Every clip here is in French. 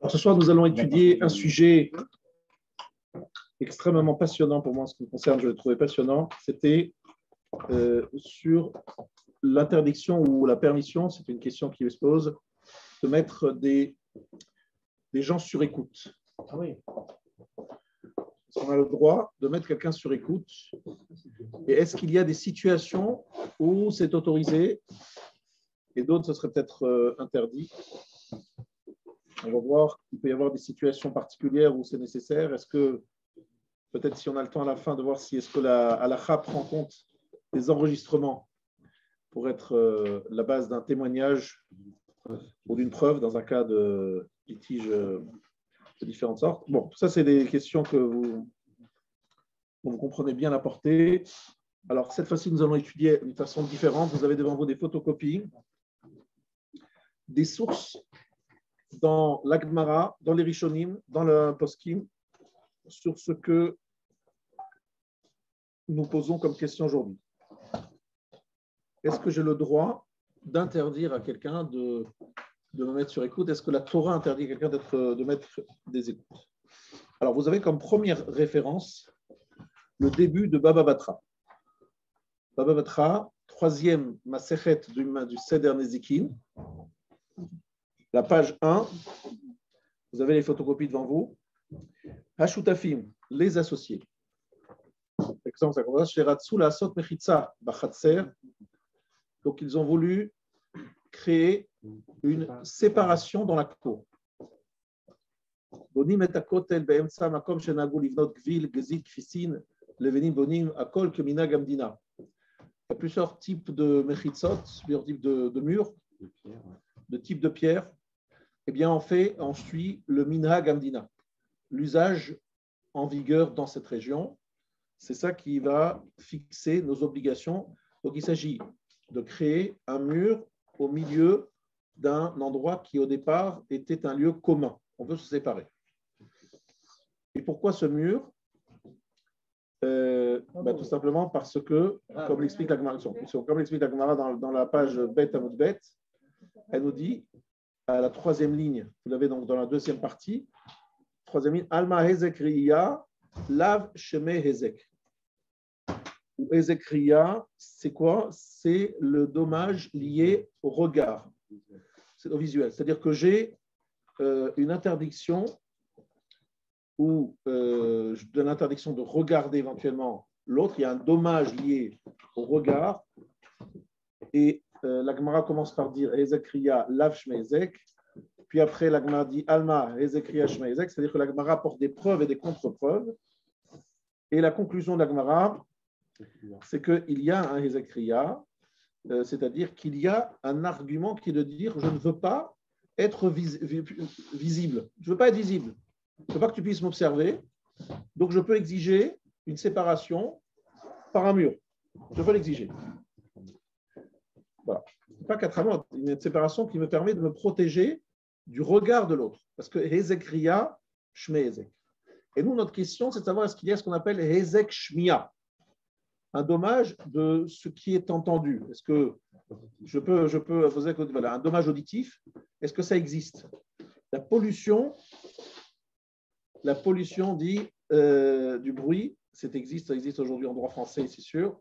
Ce soir, nous allons étudier un sujet extrêmement passionnant pour moi, en ce qui me concerne, je l'ai trouvé passionnant. C'était sur l'interdiction ou la permission, c'est une question qui se pose, de mettre des gens sur écoute. Ah oui. Est-ce qu'on a le droit de mettre quelqu'un sur écoute? Et est-ce qu'il y a des situations où c'est autorisé et d'autres, ce serait peut-être interdit? On va voir qu'il peut y avoir des situations particulières où c'est nécessaire. Est-ce que, peut-être si on a le temps à la fin de voir si est-ce que la halakha prend en compte des enregistrements pour être la base d'un témoignage ou d'une preuve dans un cas de litige de différentes sortes. Bon, tout ça, c'est des questions que vous comprenez bien la portée. Alors, cette fois-ci, nous allons étudier d'une façon différente. Vous avez devant vous des photocopies, des sources dans l'Agmara, dans les Rishonim, dans le Poskim, sur ce que nous posons comme question aujourd'hui. Est-ce que j'ai le droit d'interdire à quelqu'un de me mettre sur écoute? Est-ce que la Torah interdit à quelqu'un de mettre des écoutes? Alors, vous avez comme première référence le début de Baba Batra. Baba Batra, troisième Masechet du Seder Nezikin, la page 1, vous avez les photocopies devant vous. Hashutafim, les associés. Exemple, ça commence Sheratsu la Sot Mechitza Bachatser. Donc, ils ont voulu créer une séparation dans la cour. Bonim et akotel be'emtsa makom shenagu livnot gvil gezit kfisin levenim bonim akol kemina gamdina. Il y a plusieurs types de mechitzot, plusieurs types de murs, de types de pierres. Eh bien, on suit le minhag amdina, l'usage en vigueur dans cette région. C'est ça qui va fixer nos obligations. Donc, il s'agit de créer un mur au milieu d'un endroit qui, au départ, était un lieu commun. On veut se séparer. Et pourquoi ce mur? Tout simplement parce que, comme l'explique la Gemara dans la page Bet Amud Bet, elle nous dit, à la troisième ligne, vous l'avez donc dans la deuxième partie, troisième ligne, Alma Hezek Riya, Lav Sheme Hezek. Ou Hezek Riya, c'est quoi? C'est le dommage lié au regard, c'est au visuel. C'est-à-dire que j'ai une interdiction ou de l'interdiction de regarder éventuellement l'autre, il y a un dommage lié au regard. Et la Gemara commence par dire Ezekriya Lav Shmeizek, puis après la Gemara dit Alma Ezekriya Shmeizek, c'est-à-dire que la Gemara apporte des preuves et des contre-preuves. Et la conclusion de la Gemara, c'est qu'il y a un Ezekriya, c'est-à-dire qu'il y a un argument qui est de dire je ne veux pas être visible, je ne veux pas être visible. Je ne veux pas que tu puisses m'observer, donc je peux exiger une séparation par un mur. Je peux l'exiger. Voilà. Pas qu'à travers une séparation qui me permet de me protéger du regard de l'autre. Parce que Hezek Riya, Shme Hezek. Et nous, notre question, c'est de savoir est-ce qu'il y a ce qu'on appelle Hezek Shmiya, un dommage de ce qui est entendu. Est-ce que je peux poser voilà, un dommage auditif? Est-ce que ça existe? La pollution dit du bruit, ça existe aujourd'hui en droit français, c'est sûr.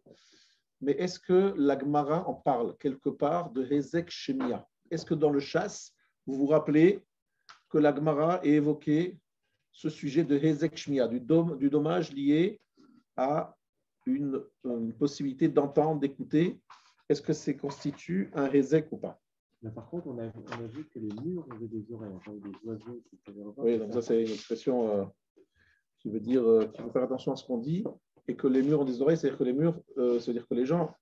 Mais est-ce que la Gemara en parle quelque part de Hezek Shemia? Est-ce que dans le chasse, vous vous rappelez que la Gemara ait évoqué ce sujet de Hezek Shemia, du dommage lié à une possibilité d'entendre, d'écouter? Est-ce que ça constitue un Hezek ou pas? Mais par contre, on a vu que les murs avaient des oreilles, des oiseaux qui pouvaient revoir. Oui, donc ça, c'est une expression qui veut dire qu'il faut faire attention à ce qu'on dit, et que les murs ont des oreilles, c'est-à-dire que les murs, c'est-à-dire que les gens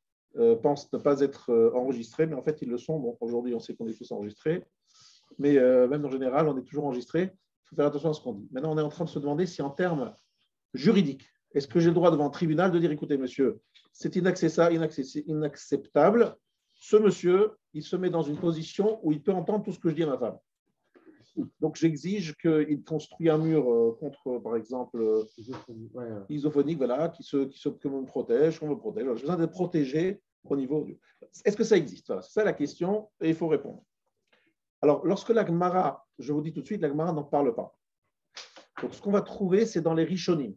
pensent ne pas être enregistrés, mais en fait, ils le sont. Bon, aujourd'hui, on sait qu'on est tous enregistrés, mais même en général, on est toujours enregistrés. Il faut faire attention à ce qu'on dit. Maintenant, on est en train de se demander si en termes juridiques, est-ce que j'ai le droit devant un tribunal de dire, écoutez, monsieur, c'est inacceptable. Ce monsieur, il se met dans une position où il peut entendre tout ce que je dis à ma femme. Donc, j'exige qu'il construise un mur contre, par exemple, isophonique, voilà, que me protège, qu'on me protège. J'ai besoin d'être protégé au niveau du... Est-ce que ça existe? Voilà, c'est ça la question et il faut répondre. Alors, lorsque la Gemara, je vous dis tout de suite, la Gemara n'en parle pas. Donc, ce qu'on va trouver, c'est dans les Rishonim.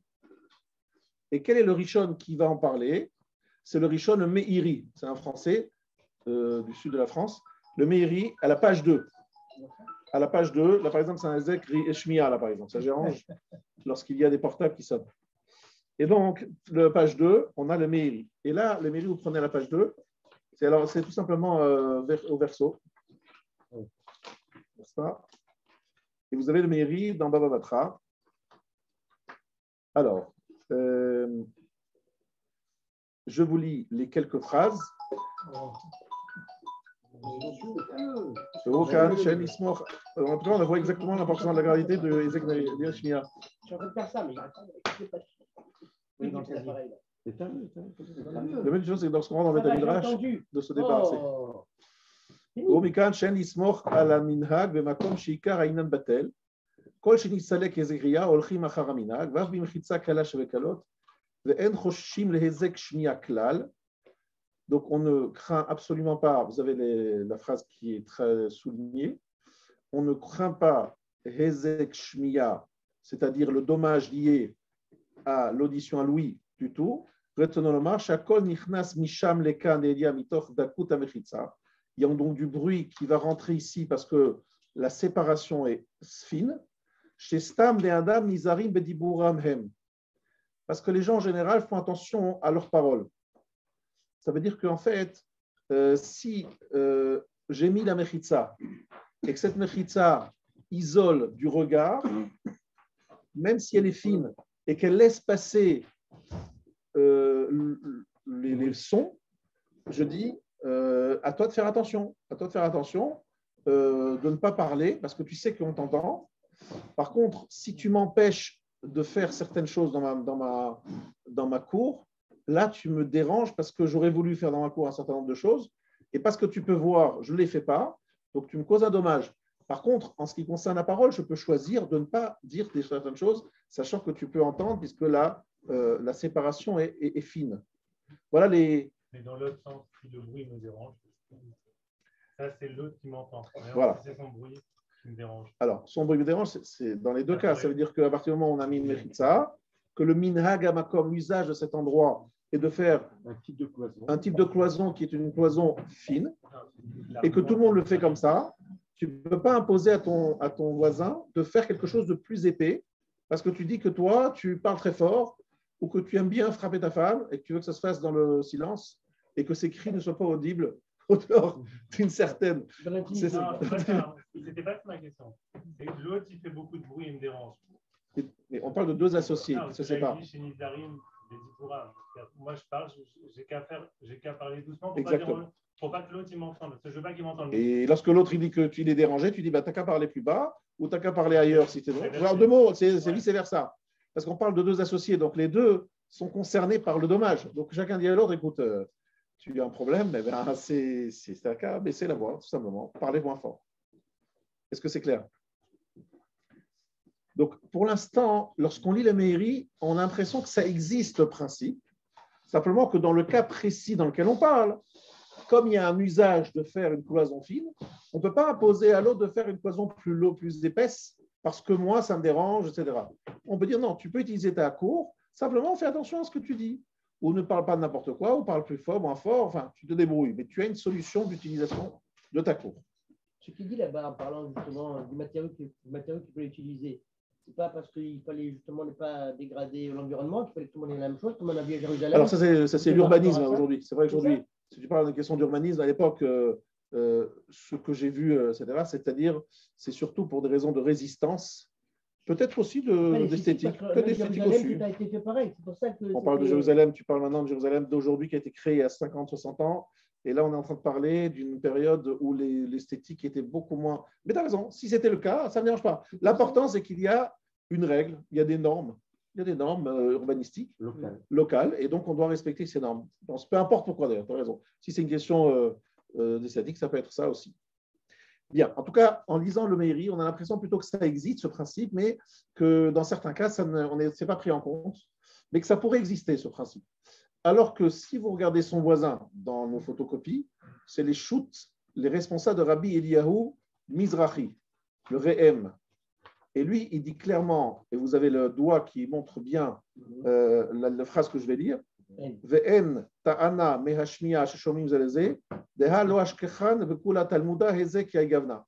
Et quel est le Rishon qui va en parler? C'est le Rishon Meiri. C'est un Français du sud de la France. Le Meiri, à la page 2. À la page 2, là, par exemple, c'est un Ezek Shmiya, là, par exemple. Ça dérange lorsqu'il y a des portables qui sonnent. Et donc, la page 2, on a le Meiri. Et là, le Meiri, vous prenez la page 2. C'est tout simplement au verso. Ça. Et vous avez le Meiri dans Baba Batra. Alors, je vous lis les quelques phrases. En tout cas, on voit exactement l'importance de la gravité de Ezek Shmiya. Je suis en train de faire ça, mais j'arrête pas. Oui, dans l'appareil. La même chose, c'est lorsqu'on rentre dans le Midrash de se débarrasser. ומכאן שאין לסמוך על המנהג במקום שעיקר העניין בטל, כל שנסתלק הזכריה הולכים אחר המנהג, ואף במחיצה קלה שבקלות, ואין חוששים להזק שמיעה כלל. Donc on ne craint absolument pas, vous avez la phrase qui est très soulignée, on ne craint pas hezek shmiya, c'est-à-dire le dommage lié à l'audition à l'ouïe du tout. Retenons le marche, shakol nichnas misham lekan elia mitoch dakut amechitza. Il y a donc du bruit qui va rentrer ici parce que la séparation est fine. Chez Stam de Adam Nizarim Bediburam Hem. Parce que les gens en général font attention à leurs paroles. Ça veut dire qu'en fait, si j'ai mis la mechitza et que cette mechitza isole du regard, même si elle est fine et qu'elle laisse passer les sons, je dis à toi de faire attention, de ne pas parler parce que tu sais qu'on t'entend. Par contre, si tu m'empêches de faire certaines choses dans ma cour, là tu me déranges parce que j'aurais voulu faire dans ma cour un certain nombre de choses et parce que tu peux voir, je ne les fais pas, donc tu me causes un dommage. Par contre, en ce qui concerne la parole, je peux choisir de ne pas dire certaines choses, sachant que tu peux entendre puisque là, la séparation est fine. Voilà les... Mais dans l'autre sens, si le bruit me dérange, ça c'est l'autre qui m'entend. Voilà. Si c'est son bruit qui me dérange. Alors, son bruit me dérange, c'est dans les deux cas. Ça veut dire qu'à partir du moment où on a mis une mechitza, que le minhag amakom, l'usage de cet endroit, est de faire un type de cloison qui est une cloison fine, et que tout le monde le fait comme ça, tu ne peux pas imposer à ton voisin de faire quelque chose de plus épais, parce que tu dis que toi, tu parles très fort, ou que tu aimes bien frapper ta femme, et que tu veux que ça se fasse dans le silence, et que ces cris ne soient pas audibles au-dehors d'une certaine... C'est ça. C'était pas ma question. L'autre, il fait beaucoup de bruit, il me dérange. Mais on parle de deux associés, non, qui se séparent. Chez Nizarim, moi, je parle, j'ai qu'à parler doucement pour pas que l'autre il m'entende. Parce que je veux pas qu'il m'entende. Et lorsque l'autre il dit que tu l'es dérangé, tu dis bah, t'as qu'à parler plus bas ou t'as qu'à parler ailleurs si tu es. Alors, deux mots, c'est vice-versa. Parce qu'on parle de deux associés, donc les deux sont concernés par le dommage. Donc chacun dit à l'autre, écoute, tu as un problème, eh bien, c'est à qu'à baisser la voix, tout simplement. Parlez moins fort. Est-ce que c'est clair? Donc, pour l'instant, lorsqu'on lit la Meiri, on a l'impression que ça existe le principe. Simplement que dans le cas précis dans lequel on parle, comme il y a un usage de faire une cloison fine, on ne peut pas imposer à l'autre de faire une cloison plus épaisse parce que moi, ça me dérange, etc. On peut dire non, tu peux utiliser ta cour, simplement fais attention à ce que tu dis. Ou ne parle pas de n'importe quoi, ou parle plus fort, moins fort, enfin, tu te débrouilles. Mais tu as une solution d'utilisation de ta cour. Ce qu'il dit là-bas en parlant justement du matériau qu'il peut utiliser, c'est pas parce qu'il fallait justement ne pas dégrader l'environnement qu'il fallait que tout le monde ait la même chose, comme on a vu à Jérusalem. Alors ça c'est l'urbanisme aujourd'hui. C'est vrai qu'aujourd'hui, si tu parles de question d'urbanisme, à l'époque, ce que j'ai vu, etc., c'est-à-dire, c'est surtout pour des raisons de résistance, peut-être aussi d'esthétique. Jérusalem, a été fait pareil. C'est pour ça que on parle de Jérusalem, tu parles maintenant de Jérusalem d'aujourd'hui qui a été créée il y a 50, 60 ans. Et là, on est en train de parler d'une période où l'esthétique était beaucoup moins... Mais tu as raison, si c'était le cas, ça ne me dérange pas. L'important, c'est qu'il y a une règle, il y a des normes. Il y a des normes urbanistiques locales, et donc on doit respecter ces normes. Donc, peu importe pourquoi d'ailleurs, tu as raison. Si c'est une question d'esthétique, ça peut être ça aussi. Bien, en tout cas, en lisant le Meiri, on a l'impression plutôt que ça existe, ce principe, mais que dans certains cas, on ne s'est pas pris en compte, mais que ça pourrait exister, ce principe. Alors que si vous regardez son voisin dans nos photocopies, c'est les shoots, les responsables de Rabbi Eliyahu Mizrahi, le Re'em. Et lui, il dit clairement, et vous avez le doigt qui montre bien la phrase que je vais lire, Ve'en ta'ana mehashmiya sheshomim zeleze, deha lo ashkechan vekula talmuda hezek yaigavna.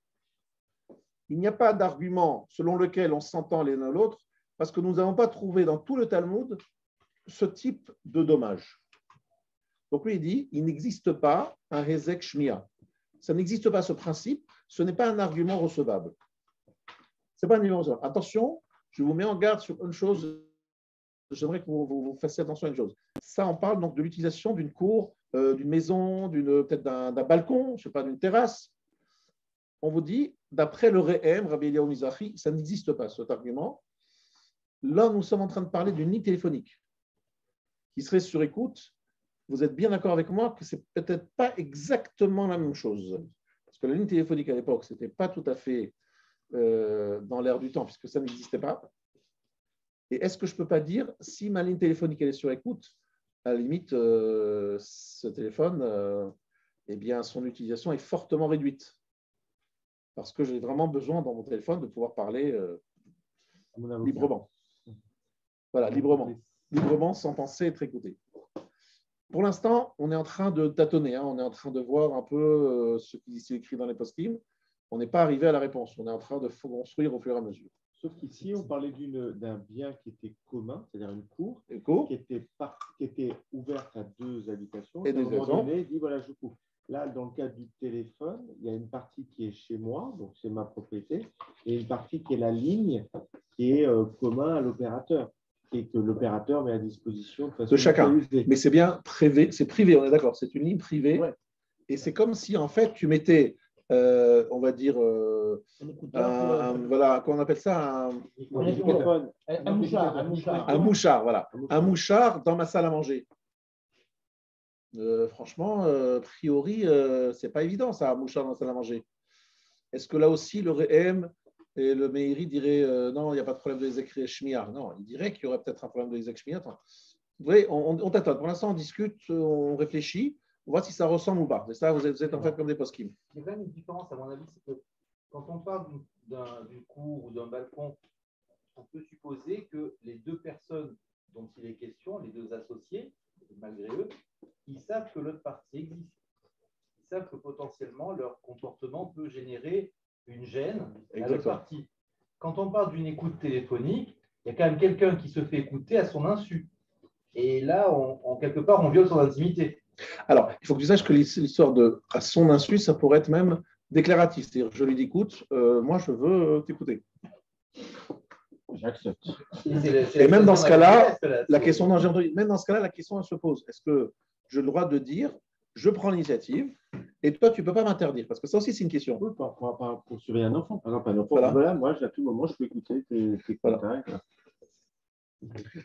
Il n'y a pas d'argument selon lequel on s'entend l'un l'autre, parce que nous n'avons pas trouvé dans tout le Talmud ce type de dommage. Donc lui, il dit, il n'existe pas un hezek shmiya. Ça n'existe pas ce principe, ce n'est pas un argument recevable. Ce n'est pas un argument recevable. Attention, je vous mets en garde sur une chose. J'aimerais que vous fassiez attention à une chose. Ça, on parle donc de l'utilisation d'une cour, d'une maison, peut-être d'un balcon, je ne sais pas, d'une terrasse. On vous dit, d'après le Re'em, Rabbi Eliyahu Mizrahi, ça n'existe pas, cet argument. Là, nous sommes en train de parler d'une ligne téléphonique qui serait sur écoute. Vous êtes bien d'accord avec moi que ce n'est peut-être pas exactement la même chose. Parce que la ligne téléphonique à l'époque, ce n'était pas tout à fait dans l'air du temps, puisque ça n'existait pas. Et est-ce que je ne peux pas dire, si ma ligne téléphonique elle est sur écoute, à la limite, ce téléphone, eh bien, son utilisation est fortement réduite. Parce que j'ai vraiment besoin dans mon téléphone de pouvoir parler librement. Voilà, librement, sans penser être écouté. Pour l'instant, on est en train de tâtonner, on est en train de voir un peu ce qui est écrit dans les post-it. On n'est pas arrivé à la réponse, on est en train de construire au fur et à mesure. Sauf qu'ici, on parlait d'un bien qui était commun, c'est-à-dire une cour, qui était ouverte à deux habitations. Et à un moment donné, il dit voilà, je couvre. Là, dans le cas du téléphone, il y a une partie qui est chez moi, donc c'est ma propriété, et une partie qui est la ligne, qui est commun à l'opérateur, et que l'opérateur met à disposition de chacun. Usée. Mais c'est bien privé, c'est privé, on est d'accord, c'est une ligne privée. Ouais. Et c'est comme si, en fait, tu mettais, on va dire, voilà, comment on appelle ça, un mouchard, voilà. Un mouchard dans ma salle à manger. Franchement, a priori, c'est pas évident, ça, un mouchard dans la salle à manger. Est-ce que là aussi, le Re'em et le Meiri diraient non, il n'y a pas de problème de Hezek Shmiya? Non, il dirait qu'il y aurait peut-être un problème de Hezek Shmiya. Vous voyez, on tâtonne. Pour l'instant, on discute, on réfléchit, on voit si ça ressemble ou pas. C'est ça, vous êtes en fait comme des poskim. Il y a quand même une différence, à mon avis, c'est que quand on parle d'une cour ou d'un balcon, on peut supposer que les deux personnes dont il est question, les deux associés, malgré eux, ils savent que l'autre partie existe. Ils savent que potentiellement leur comportement peut générer une gêne à l'autre partie. Quand on parle d'une écoute téléphonique, il y a quand même quelqu'un qui se fait écouter à son insu. Et là, quelque part, on viole son intimité. Alors, il faut que tu saches que l'histoire de à son insu, ça pourrait être même déclaratif. C'est-à-dire, je lui dis, écoute, moi, je veux t'écouter. J'accepte. Et même dans ce cas-là, la question, même dans ce cas-là, la question elle se pose. Est-ce que j'ai le droit de dire, je prends l'initiative, et toi, tu ne peux pas m'interdire? Parce que ça aussi, c'est une question. Oui, pour surveiller un enfant. Par exemple, un enfant, voilà, moi, à tout moment, je peux écouter tes contacts.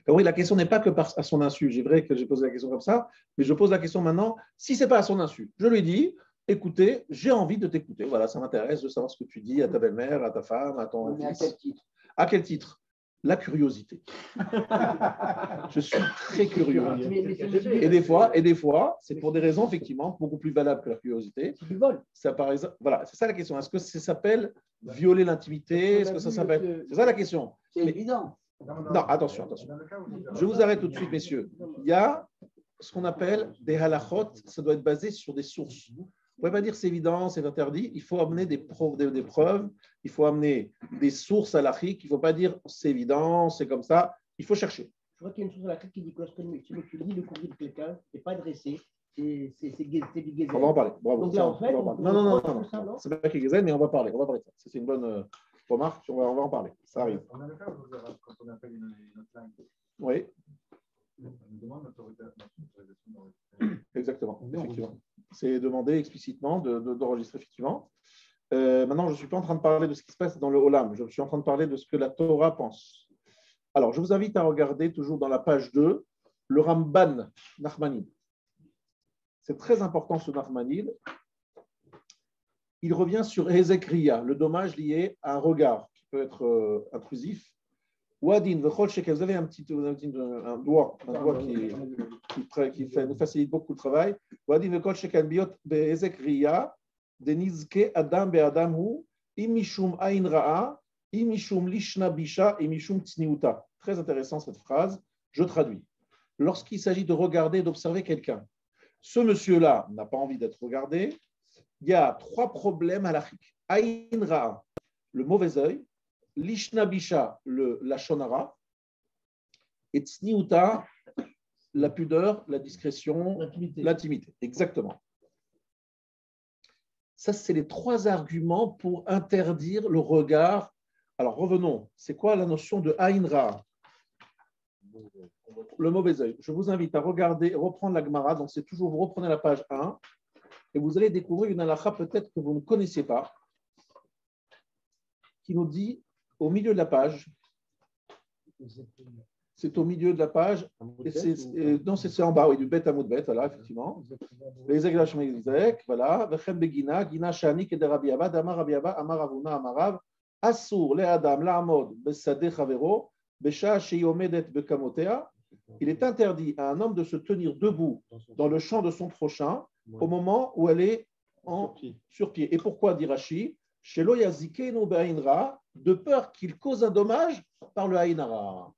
Oui, la question n'est pas que à son insu. C'est vrai que j'ai posé la question comme ça, mais je pose la question maintenant, si ce n'est pas à son insu, je lui dis, écoutez, j'ai envie de t'écouter. Voilà, ça m'intéresse de savoir ce que tu dis à ta belle-mère, à ta femme, à ton fils. À quel titre? À quel titre? La curiosité. Je suis très curieux. Et des fois, c'est pour des raisons effectivement beaucoup plus valables que la curiosité. C'est du vol. Ça, par exemple, voilà, c'est ça la question. Est-ce que ça s'appelle violer l'intimité? Est-ce que ça s'appelle? C'est ça la question. C'est évident. Non, attention. Je vous arrête tout de suite, messieurs. Il y a ce qu'on appelle des halachot. Ça doit être basé sur des sources. Vous ne pouvez pas dire c'est évident, c'est interdit. Il faut amener des preuves, il faut amener des sources halachiques. Il ne faut pas dire c'est évident, c'est comme ça. Il faut chercher. Je vois qu'il y a une source halachique qui dit que lorsque tu lis le courrier de quelqu'un, ce n'est pas dressé, c'est du gézel. On va en parler. Bravo. Donc là, en fait, non. C'est pas qui gézel, mais on va parler. On va parler de ça. C'est une bonne remarque. On va en parler. Ça arrive. On a le cas où quand on appelle une hotline. Oui. On demande l'autorisation. Exactement. Effectivement. C'est demandé explicitement d'enregistrer effectivement. Maintenant, je ne suis pas en train de parler de ce qui se passe dans le Olam. Je suis en train de parler de ce que la Torah pense. Alors, je vous invite à regarder toujours dans la page 2 le Ramban Nachmanide. C'est très important ce Nachmanide. Il revient sur Hezek Riya, le dommage lié à un regard qui peut être intrusif. Wadin, vous avez un doigt qui nous facilite beaucoup le travail. Wadin, Hezek Riya, Denizke Adam Be'adam Hu, Imishum ain ra'a, imishum lishna bisha, imishum tsniuta. Très intéressant cette phrase. Je traduis. Lorsqu'il s'agit de regarder et d'observer quelqu'un, ce monsieur-là n'a pas envie d'être regardé. Il y a 3 problèmes halachiques. Ain ra'a, le mauvais œil. Lishna bisha, le lashon hara. Et tsniuta, la pudeur, la discrétion, l'intimité. Exactement. Ça, c'est les 3 arguments pour interdire le regard. Alors, revenons. C'est quoi la notion de ain ra? Le mauvais œil. Je vous invite à regarder, reprendre la Gemara. Donc, c'est toujours, vous reprenez la page 1 et vous allez découvrir une halakha peut-être que vous ne connaissez pas, qui nous dit, au milieu de la page, c'est au milieu de la page, non, c'est en bas, oui, du Bet Amud Bet, voilà, effectivement. Les Eglash Meizek, voilà, Vechem Begina, Gina Shani, Keder Rabbi Abba, Damar Rabbi Abba, Amar Avuna, Amarav, Assur, Le Adam, La'amod, Bessadeh Chavero, Besha Sheyomedet Bekamotea. Il est interdit à un homme de se tenir debout dans le champ de son prochain au moment où elle est sur pied. Et pourquoi, dit Rashi, Shelo Yazikenu Be'ainra, de peur qu'il cause un dommage par le Aïnara.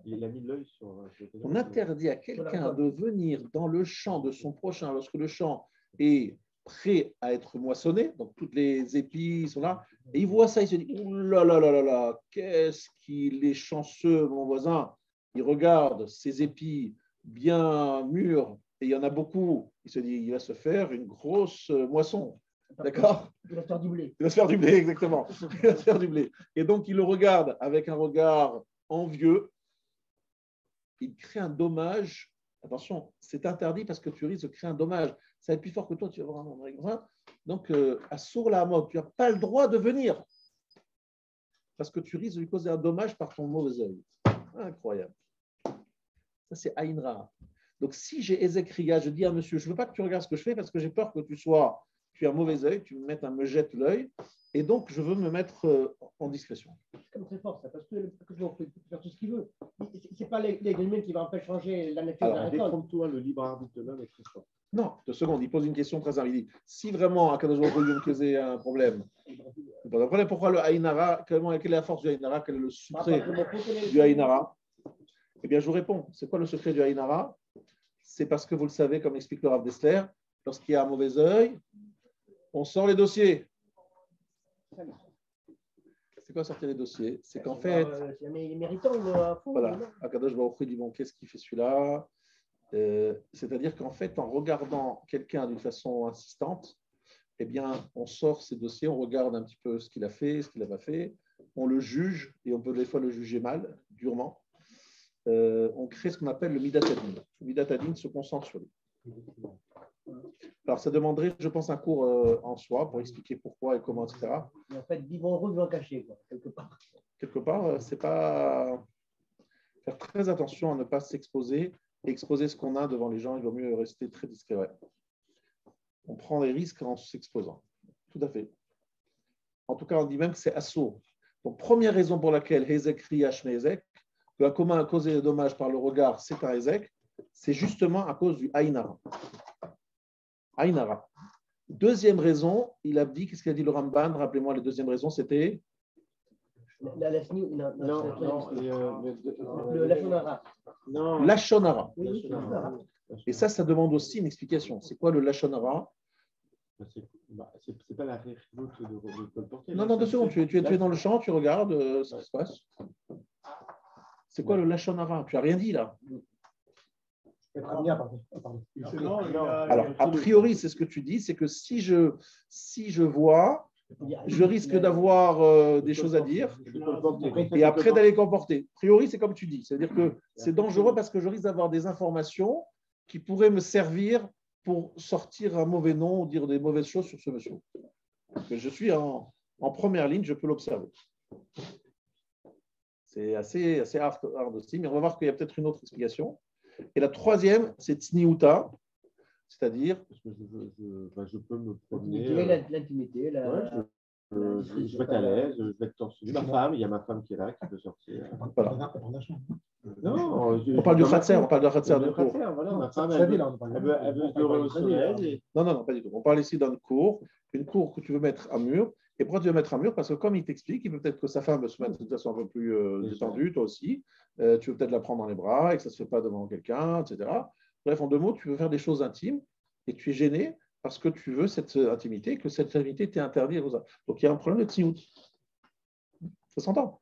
Il a mis l'œil sur. On interdit à quelqu'un de venir dans le champ de son prochain lorsque le champ est prêt à être moissonné, donc toutes les épis sont là, et il voit ça, il se dit ouh là là là là là, qu'est-ce qu'il est chanceux, mon voisin. Il regarde ses épis bien mûrs, et il y en a beaucoup, il se dit il va se faire une grosse moisson. D'accord? Il va se faire du blé. Il va se faire du blé, exactement. Il va se faire du blé. Et donc, il le regarde avec un regard envieux. Il crée un dommage. Attention, c'est interdit parce que tu risques de créer un dommage. Ça va être plus fort que toi, tu vas voir un magasin. Donc, à sourd la mode, tu n'as pas le droit de venir parce que tu risques de lui causer un dommage par ton mauvais œil. Incroyable. Ça, c'est Aïnra. Donc, si j'ai Ezekria, je dis à monsieur, je ne veux pas que tu regardes ce que je fais parce que j'ai peur que tu as un mauvais œil, tu me jettes l'œil, et donc je veux me mettre en discrétion. C'est comme très fort, ça, parce que le peut faire tout ce qu'il veut. Ce n'est pas l'élément qui va en fait changer la nature de la récolte. Détrompe-toi, le libre arbitre de l'homme est très fort. Non, 2 secondes, il pose une question très simple. Il dit, si vraiment Akadosh Baruch Hu me causait un problème, pourquoi le Aïnara, quelle est la force du Aïnara, quel est le secret du Aïnara? Eh bien, je vous réponds. C'est quoi le secret du Aïnara? C'est parce que vous le savez, comme explique le Rav Dessler, lorsqu'il y a un mauvais œil, on sort les dossiers. C'est quoi sortir les dossiers? C'est qu'en fait, voilà, Akadosh Baruch Hu dit bon, qu'est-ce qu'il fait celui-là? C'est-à-dire qu'en fait, en regardant quelqu'un d'une façon insistante, eh bien, on sort ces dossiers, on regarde un petit peu ce qu'il a fait, ce qu'il n'a pas fait, on le juge et on peut des fois le juger mal, durement. On crée ce qu'on appelle le Midat Hadin. Le Midat Hadin se concentre sur lui. Alors, ça demanderait, je pense, un cours en soi pour expliquer pourquoi et comment, etc. Mais en fait, vivre heureux, vivre caché, quoi, quelque part. Quelque part, c'est pas faire très attention à ne pas s'exposer et exposer ce qu'on a devant les gens. Il vaut mieux rester très discret. Ouais. On prend des risques en s'exposant. Tout à fait. En tout cas, on dit même que c'est assourd. Donc, première raison pour laquelle Hezek ri Hashme Hezek, que un commun a causé des dommages par le regard, c'est un Hezek, c'est justement à cause du Aïnara. Aïnara. Deuxième raison, il a dit, qu'est-ce qu'il a dit le Ramban? Rappelez-moi, la deuxième raison, c'était la Lachonara. Et ça demande aussi une explication. C'est quoi le Lachonara? C'est pas la réchute de le porter. Non, 2 secondes. Tu es dans le champ, tu regardes ce qui se passe. C'est quoi le Lachonara? Tu n'as rien dit là. Alors, a priori, c'est ce que tu dis, c'est que si je vois, je risque d'avoir des choses à dire et après d'aller comporter. A priori, c'est comme tu dis. C'est-à-dire que c'est dangereux parce que je risque d'avoir des informations qui pourraient me servir pour sortir un mauvais nom ou dire des mauvaises choses sur ce monsieur. Que je suis en première ligne, je peux l'observer. C'est assez hard aussi, mais on va voir qu'il y a peut-être une autre explication. Et la troisième, c'est tsniuta, c'est-à-dire. Je peux me promener. L'intimité. Je vais être à l'aise, je vais être torse nu. Ma femme, il y a ma femme qui est là, qui peut sortir. Voilà. Non, On parle du khatser, on parle de khatser de d'un cours. Voilà, ma femme, Shadi, elle là, on parle. veut se lever au soleil. Non, pas du tout. On parle ici d'un cours, une cour que tu veux mettre à mur. Et pourquoi tu veux mettre un mur? Parce que comme il t'explique, il veut peut-être que sa femme veut se mettre de façon un peu plus détendue, toi aussi. Tu veux peut-être la prendre dans les bras et que ça ne se fait pas devant quelqu'un, etc. Bref, en 2 mots, tu veux faire des choses intimes et tu es gêné parce que tu veux cette intimité, que cette intimité t'est interdite. Donc il y a un problème de tziout. Ça s'entend?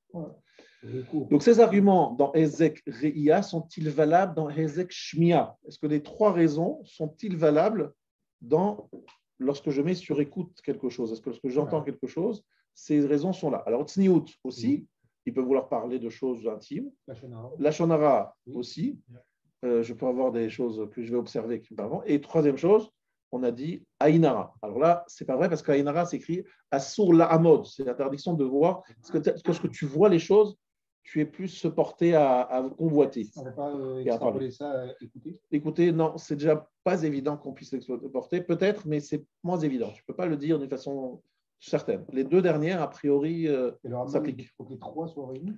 Donc ces arguments dans Ezek Re'ia sont-ils valables dans Ezek Shmia? Est-ce que les 3 raisons sont-ils valables lorsque je mets sur écoute quelque chose? Est-ce que lorsque j'entends quelque chose, ces raisons sont là? Alors Tzniut aussi, il peut vouloir parler de choses intimes. La Shonara aussi, je peux avoir des choses que je vais observer qui me parlent. Et 3e chose, on a dit Aïnara. Alors là, c'est pas vrai parce qu'Aïnara s'écrit Asur la Hamod, c'est l'interdiction de voir. Parce que tu vois les choses, tu es plus porté à convoiter. On ne va pas extrapoler ça, écouter. Écoutez, non, c'est déjà pas évident qu'on puisse l'exporter, peut-être, mais c'est moins évident. Tu ne peux pas le dire d'une façon certaine. Les 2 dernières, a priori, s'appliquent. Il faut que les 3 soient réunis.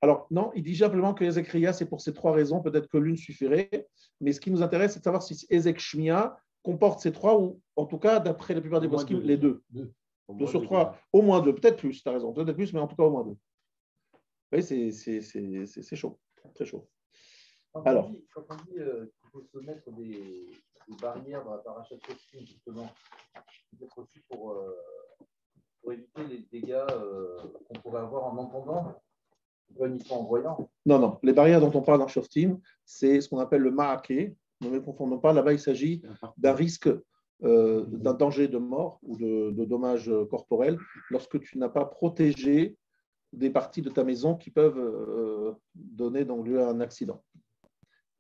Alors, non, il dit simplement que Ezek Ria, c'est pour ces 3 raisons. Peut-être que l'une suffirait. Mais ce qui nous intéresse, c'est de savoir si Ezek Shmia comporte ces 3, ou en tout cas, d'après la plupart des poskim, les 2. 2 sur 3, au moins 2, peut-être plus, tu as raison, peut-être plus, mais en tout cas au moins 2. Oui, c'est chaud, très chaud. Alors, quand on dit qu'il faut se mettre des barrières dans la paracha de Shoftim, justement, peut-être aussi pour éviter les dégâts qu'on pourrait avoir en entendant, pas uniquement en voyant. Non, les barrières dont on parle dans Shoftim, c'est ce qu'on appelle le ma'aké. Ne me confondons pas, là-bas il s'agit d'un risque, d'un danger de mort ou de dommages corporels lorsque tu n'as pas protégé des parties de ta maison qui peuvent donner donc lieu à un accident.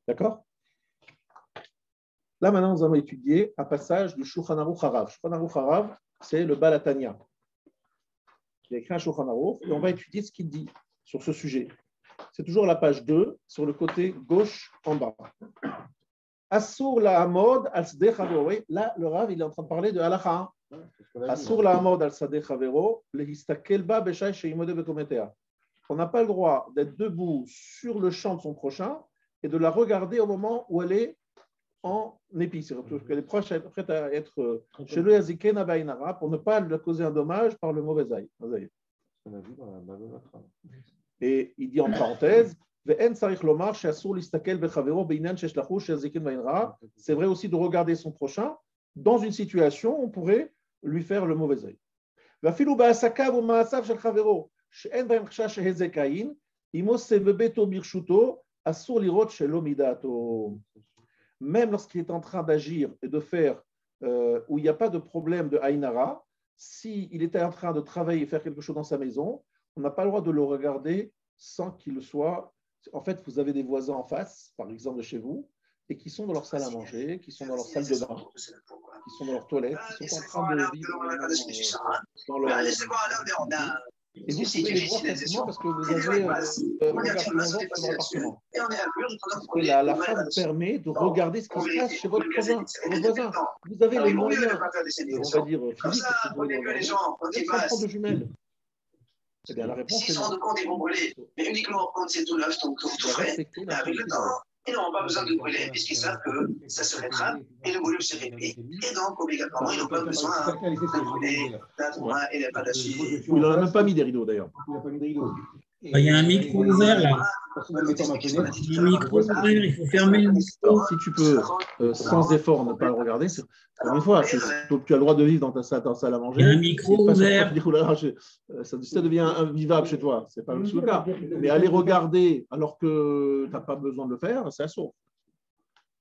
D'accord? Là, maintenant, nous allons étudier un passage du Shulchan Aruch Harav. Shulchan Aruch Harav, c'est le Baal HaTanya. Il a écrit un Shulchan Aruch et on va étudier ce qu'il dit sur ce sujet. C'est toujours la page 2, sur le côté gauche en bas. Asur la Hamod al Sadeh Chavero. Là, le Rav, il est en train de parler de Halakha. Asur la Hamod al Sadeh Chavero, le Histakel ba b'shay she'imode bekometea. On n'a pas le droit d'être debout sur le champ de son prochain et de la regarder au moment où elle est en épice, qu'elle est prête à être chez le Yaziken Abainara pour ne pas lui causer un dommage par le mauvais œil. Et il dit en parenthèse, c'est vrai aussi de regarder son prochain dans une situation où on pourrait lui faire le mauvais œil. Même lorsqu'il est en train d'agir et de faire où il n'y a pas de problème de Ainara, s'il était en train de travailler et faire quelque chose dans sa maison, on n'a pas le droit de le regarder sans qu'il soit. En fait, vous avez des voisins en face, par exemple de chez vous, et qui sont dans leur salle à manger, qui sont dans leur salle de bain, qui sont dans leur toilette, qui sont en train de vivre dans leur. Et vous pouvez les voir facilement parce que vous avez un regard plongeant sur leur appartement. Parce que la femme permet de regarder ce qui se passe chez votre voisin. Vous avez les moyens, on va dire, physiques, sans prendre de jumelles. Eh bien, la réponse est non. De compte, ils vont brûler, mais uniquement quand c'est tout neuf, donc vous trouverez avec le temps. Ils n'auront pas besoin de brûler, puisqu'ils savent que ça se rétracte et le volume se réduit. Et donc, obligatoirement, ils n'ont pas besoin de brûler, d'un droit et d'un pas d'acier. Il n'en a même pas mis des rideaux, d'ailleurs. Il n'a pas mis de rideau. Il y a un micro ouvert là. Il y a un micro ouvert, il faut fermer le micro. Alors, si tu peux, sans effort, ne pas le regarder, encore une fois, tu as le droit de vivre dans ta salle à manger. Il y a un micro ouvert. Ça devient invivable chez toi. Ce n'est pas le cas. Mais aller regarder alors que tu n'as pas besoin de le faire, c'est assaut.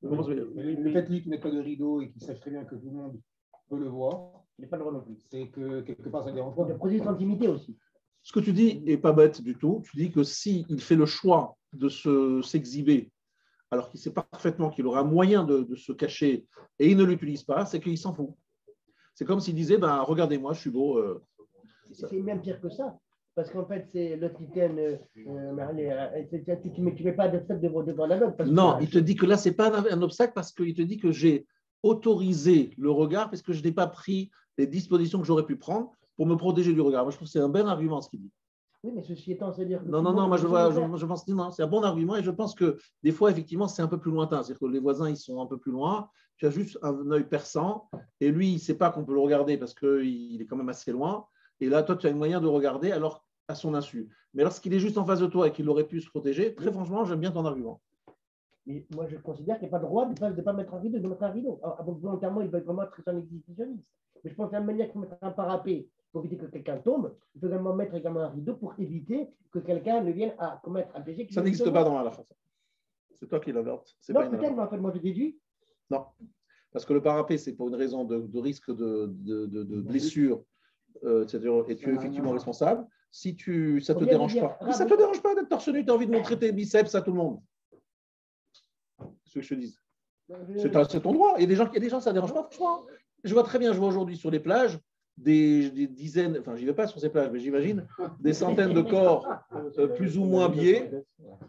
Le fait lui qui met pas de rideau et qui sache très bien que tout le monde peut le voir, Il n'est pas le droit non plus. c'est que quelque part ça dérange Il pas. y a protéger son intimité aussi. Ce que tu dis n'est pas bête du tout. Tu dis que s'il fait le choix de s'exhiber, alors qu'il sait parfaitement qu'il aura un moyen de se cacher et il ne l'utilise pas, c'est qu'il s'en fout. C'est comme s'il disait regardez-moi, je suis beau. C'est même pire que ça. Parce qu'en fait, c'est l'autre qui tienne. Tu ne mets pas d'obstacle devant la note. Non, il te dit que là, ce n'est pas un obstacle parce qu'il te dit que j'ai autorisé le regard parce que je n'ai pas pris les dispositions que j'aurais pu prendre pour me protéger du regard. Moi, je trouve que c'est un bel argument ce qu'il dit. Oui, mais ceci étant, c'est-à-dire que. Non, moi je pense que non, c'est un bon argument et je pense que des fois, effectivement, c'est un peu plus lointain. C'est-à-dire que les voisins, ils sont un peu plus loin. Tu as juste un œil perçant et lui, il ne sait pas qu'on peut le regarder parce qu'il est quand même assez loin. Et là, toi, tu as une manière de regarder alors à son insu. Mais lorsqu'il est juste en face de toi et qu'il aurait pu se protéger, très franchement, j'aime bien ton argument. Mais moi, je considère qu'il n'y a pas de droit de ne pas mettre un rideau, de mettre un rideau. Donc, volontairement, il doit vraiment être un exhibitionniste. Mais je pense que la manière de mettre un parapet pour éviter que quelqu'un tombe, il faut également mettre un rideau pour éviter que quelqu'un ne vienne à commettre un péché. Ça n'existe pas dans la halakha. C'est toi qui l'avortes. Non, peut-être, mais en fait, moi, je déduis. Non, parce que le parapet, c'est pour une raison de risque de blessure, c'est-à-dire, et tu es effectivement responsable. Si ça ne te dérange pas, ça ne te dérange pas d'être torse nu, tu as envie de montrer tes biceps à tout le monde. C'est ce que je te dis. C'est ton droit. Il y a des gens, ça ne dérange pas, franchement. Je vois très bien, je vois aujourd'hui sur les plages, des dizaines, enfin, j'y vais pas sur ces plages, mais j'imagine, des centaines de corps plus ou moins habillés.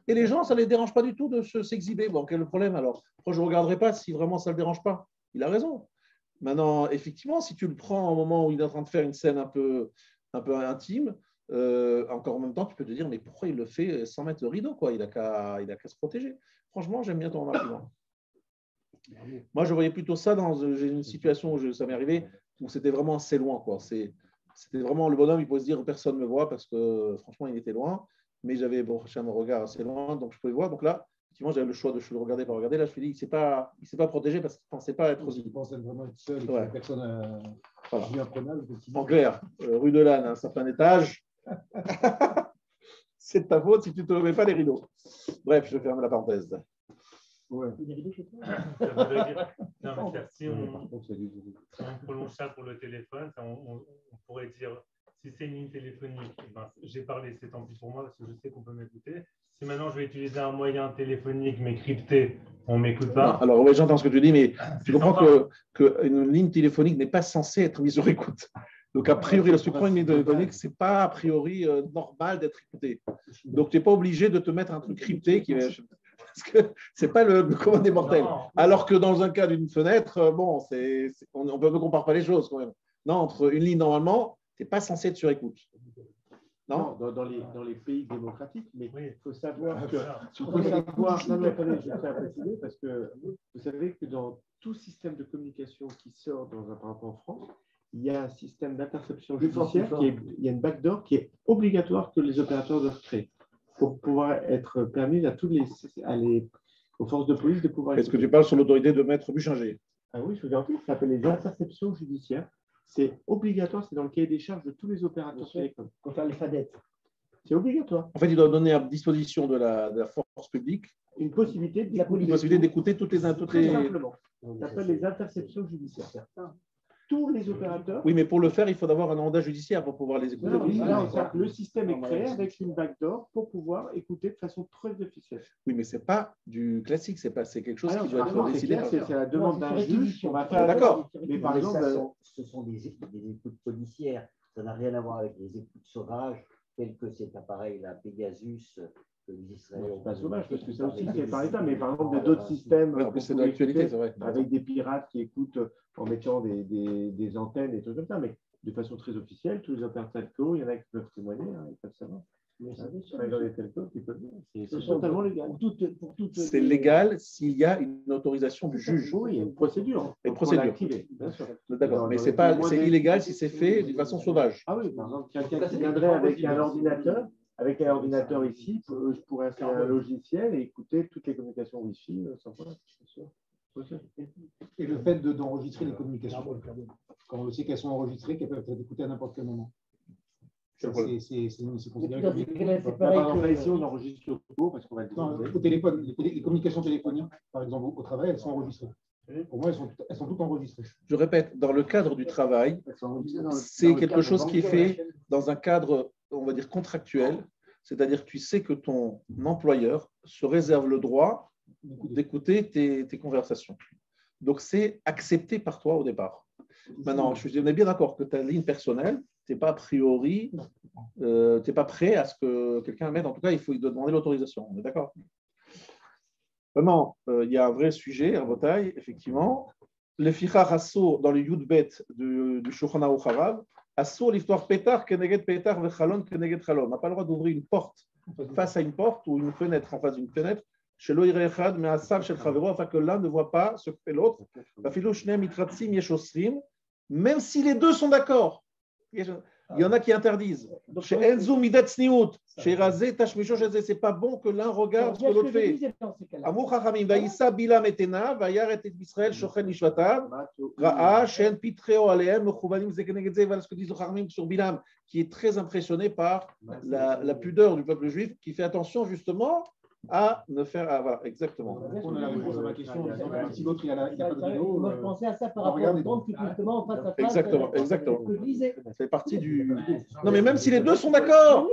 Et les gens, ça ne les dérange pas du tout de s'exhiber. Bon, quel est le problème alors? Pourquoi je ne regarderai pas si vraiment ça ne le dérange pas? Il a raison. Maintenant, effectivement, si tu le prends au moment où il est en train de faire une scène un peu intime, encore en même temps, tu peux te dire, mais pourquoi il le fait sans mettre le rideau, quoi? Il n'a qu'à se protéger. Franchement, j'aime bien ton argument. Moi, je voyais plutôt ça j'ai une situation où ça m'est arrivé où c'était vraiment assez loin, quoi. C'était vraiment le bonhomme, il pouvait se dire personne ne me voit parce que franchement, il était loin, mais j'avais un regard assez loin, donc je pouvais voir. Donc là, effectivement, j'avais le choix de le regarder, pas regarder. Là, je me suis dit, il ne s'est pas protégé parce qu'il ne pensait pas être. Il pensait vraiment être seul et que personne voilà. En clair, rue de Lannes, un certain étage. C'est de ta faute si tu ne te remets pas les rideaux. Bref, je ferme la parenthèse. Ouais. Si on prolonge ça pour le téléphone, on pourrait dire, si c'est une ligne téléphonique, ben, j'ai parlé, c'est tant pis pour moi parce que je sais qu'on peut m'écouter. Si maintenant je vais utiliser un moyen téléphonique mais crypté, on ne m'écoute pas. Non, alors oui, j'entends ce que tu dis, mais tu comprends qu'une ligne téléphonique n'est pas censée être mise sur écoute. Donc, a priori, lorsque tu prends une ligne téléphonique, ce n'est pas a priori normal d'être écouté. Donc, tu n'es pas obligé de te mettre un truc crypté qui est. Parce que ce n'est pas le commun des mortels. Alors que dans un cas d'une fenêtre, bon, on ne compare pas les choses quand même. Non, entre une ligne, normalement, tu n'es pas censé être sur écoute. Non, dans les pays démocratiques, mais il faut savoir que. Non, mais attendez, je tiens à préciser parce que vous savez que dans tout système de communication qui sort par exemple en France, il y a un système d'interception judiciaire, il y a une backdoor qui est obligatoire que les opérateurs doivent créer pour pouvoir être permis aux forces de police de pouvoir. Est-ce que tu parles sur l'autorité de Maître Buchinger? Ah oui, je vous garantis, ça s'appelle les interceptions judiciaires. C'est obligatoire, c'est dans le cahier des charges de tous les opérateurs télécoms. Pour faire les fadettes. C'est obligatoire. En fait, il doit donner à disposition de la force publique une possibilité d'écouter toutes les. Très simplement. Ça s'appelle les interceptions judiciaires. Tous les opérateurs. Oui, mais pour le faire, il faut avoir un mandat judiciaire pour pouvoir les écouter. Le système est créé avec une backdoor pour pouvoir écouter de façon très officielle. Oui, mais ce n'est pas du classique, c'est quelque chose qui doit être décidé. C'est la demande d'un juge. D'accord. Mais par exemple, ce sont des écoutes policières. Ça n'a rien à voir avec les écoutes sauvages, telles que cet appareil-là, Pegasus. C'est pas sauvage, parce que ça aussi, c'est par État, mais par exemple, d'autres systèmes c'est de l'actualité, c'est vrai. Avec des pirates qui écoutent en mettant des antennes et tout comme ça, mais de façon très officielle, tous les opérateurs telco, il y en a qui peuvent témoigner, ils peuvent savoir. Dans les telcos, c'est totalement légal. C'est légal s'il y a une autorisation du juge. Oui, il y a une procédure. D'accord, mais c'est illégal si c'est fait d'une façon sauvage. Ah oui, par exemple, quelqu'un qui viendrait avec un ordinateur. Avec un ordinateur ici, je pourrais installer un logiciel et écouter toutes les communications Wi-Fi sans problème. Et le fait d'enregistrer les communications, quand on sait qu'elles sont enregistrées, qu'elles peuvent être écoutées à n'importe quel moment. C'est considéré comme. Par exemple, ici, on enregistre le cours parce qu'on va au téléphone, les communications téléphoniques, par exemple, au travail, elles sont enregistrées. Pour moi, elles sont toutes enregistrées. Je répète, dans le cadre du travail, c'est quelque chose qui est fait dans un cadre, on va dire, contractuel, c'est-à-dire que tu sais que ton employeur se réserve le droit d'écouter tes conversations. Donc, c'est accepté par toi au départ. Maintenant, on est bien d'accord que ta ligne personnelle, tu n'es pas a priori, tu n'es pas prêt à ce que quelqu'un mette. En tout cas, il doit demander l'autorisation. On est d'accord? Vraiment, il y a un vrai sujet, un bataille, effectivement. Le Ficha Rasso dans le Yudbet du Shulchan Aruch Harav, Assour l'histoire pétard, keneged pétard, vechalon, keneged chalon. On n'a pas le droit d'ouvrir une porte face à une porte ou une fenêtre en face d'une fenêtre. Chez l'oïre echad, mais asav shel chavero, afin que l'un ne voit pas ce que fait l'autre. Afilo shneim mitratzim yeshosrim, même si les deux sont d'accord. Il y en a qui interdisent. Chez Enzo Midat Sniout, chez Razé Tashmisho, c'est pas bon que l'un regarde ce que l'autre fait. Amour Chachamim, Vaïssa Bila Metena, Vayaret et Israël, Shochen Nishvatav, Ra'a, Shen Pitreo Aleem, Mechouvanim Zekenegedze, voilà ce que disent les Chachamim sur Bilam, qui est très impressionné par la pudeur du peuple juif, qui fait attention justement à ne faire. Ah, voilà, exactement. On a la réponse à ma question. Si l'autre il a pas de rideau. Moi, je pensais à ça par rapport au temps que justement, face à face. Exactement, exactement. C'est partie du. Non, mais même si les deux sont d'accord.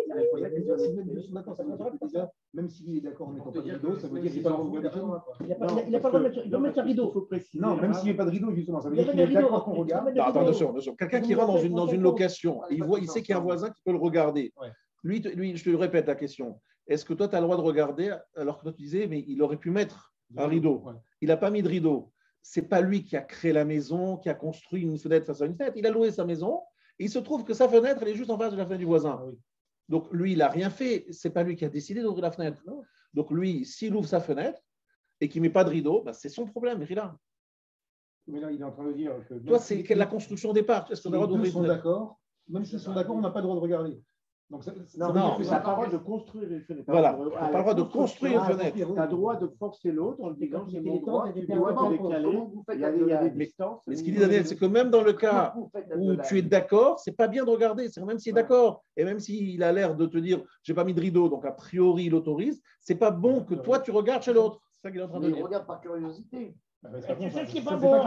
Même s'il est d'accord en mettant pas de rideau, ça veut dire qu'il n'est pas dans le droit. Il n'a pas le droit de mettre un rideau. Non, même s'il n'y a pas de rideau, justement, ça veut dire qu'il est d'accord qu'on regarde. Attention. Quelqu'un qui rentre dans une location, il sait qu'il y a un voisin qui peut le regarder. Lui, je te répète la question. Est-ce que toi, tu as le droit de regarder alors que toi, tu disais, mais il aurait pu mettre un rideau. Il n'a pas mis de rideau. Ce n'est pas lui qui a créé la maison, qui a construit une fenêtre face à une fenêtre. Il a loué sa maison et il se trouve que sa fenêtre, elle est juste en face de la fenêtre du voisin. Donc, lui, il n'a rien fait. Ce n'est pas lui qui a décidé d'ouvrir la fenêtre. Donc, lui, s'il ouvre sa fenêtre et qu'il ne met pas de rideau, bah, c'est son problème. Mais là, il est en train de dire que. Toi, c'est la construction au départ. Est-ce qu'on a le droit d'ouvrir une fenêtre ? Même s'ils sont d'accord, on n'a pas le droit de regarder. Donc, non, on n'a pas le droit de construire une fenêtre. Voilà, on n'a pas le droit de construire une fenêtre. Tu as le droit de forcer l'autre en le disant c'est mon droit, tu dois te décaler. Il y a des distances. Mais ce qu'il dit Daniel, c'est que même dans le cas où tu es d'accord, c'est pas bien de regarder. C'est même s'il est d'accord et même s'il a l'air de te dire j'ai pas mis de rideau, donc a priori il autorise, c'est pas bon que toi tu regardes chez l'autre. C'est ça qu'il est en train de dire. Il regarde par curiosité. C'est ça qui est pas bon.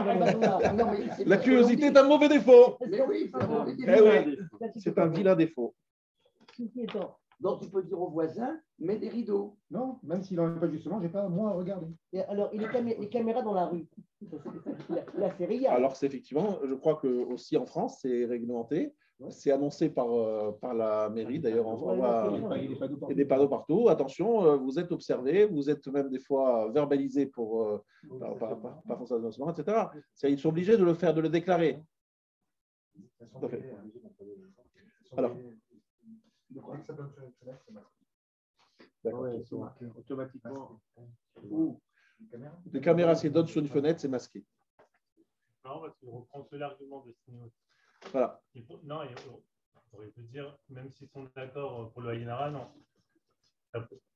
La curiosité est un mauvais défaut. Mais oui, c'est un vilain défaut. Donc, tu peux dire au voisin, mets des rideaux. Non, même s'il n'en a pas justement, j'ai pas moi à regarder. Et alors, les caméras dans la rue, la série. Alors, c'est effectivement, je crois que aussi en France, c'est réglementé. C'est annoncé par la mairie. D'ailleurs, il y a des panneaux partout. Attention, vous êtes observés, vous êtes même des fois verbalisés par force d'annoncement, etc. Ils sont obligés de le faire, de le déclarer. Tout à fait. Alors. Automatiquement. Les caméras, s'ils donnent sur une fenêtre, c'est masqué. Non, parce qu'on reprend l'argument de Sniout. Voilà. Non, on aurait pu dire, même s'ils sont d'accord pour le Haïnara, non.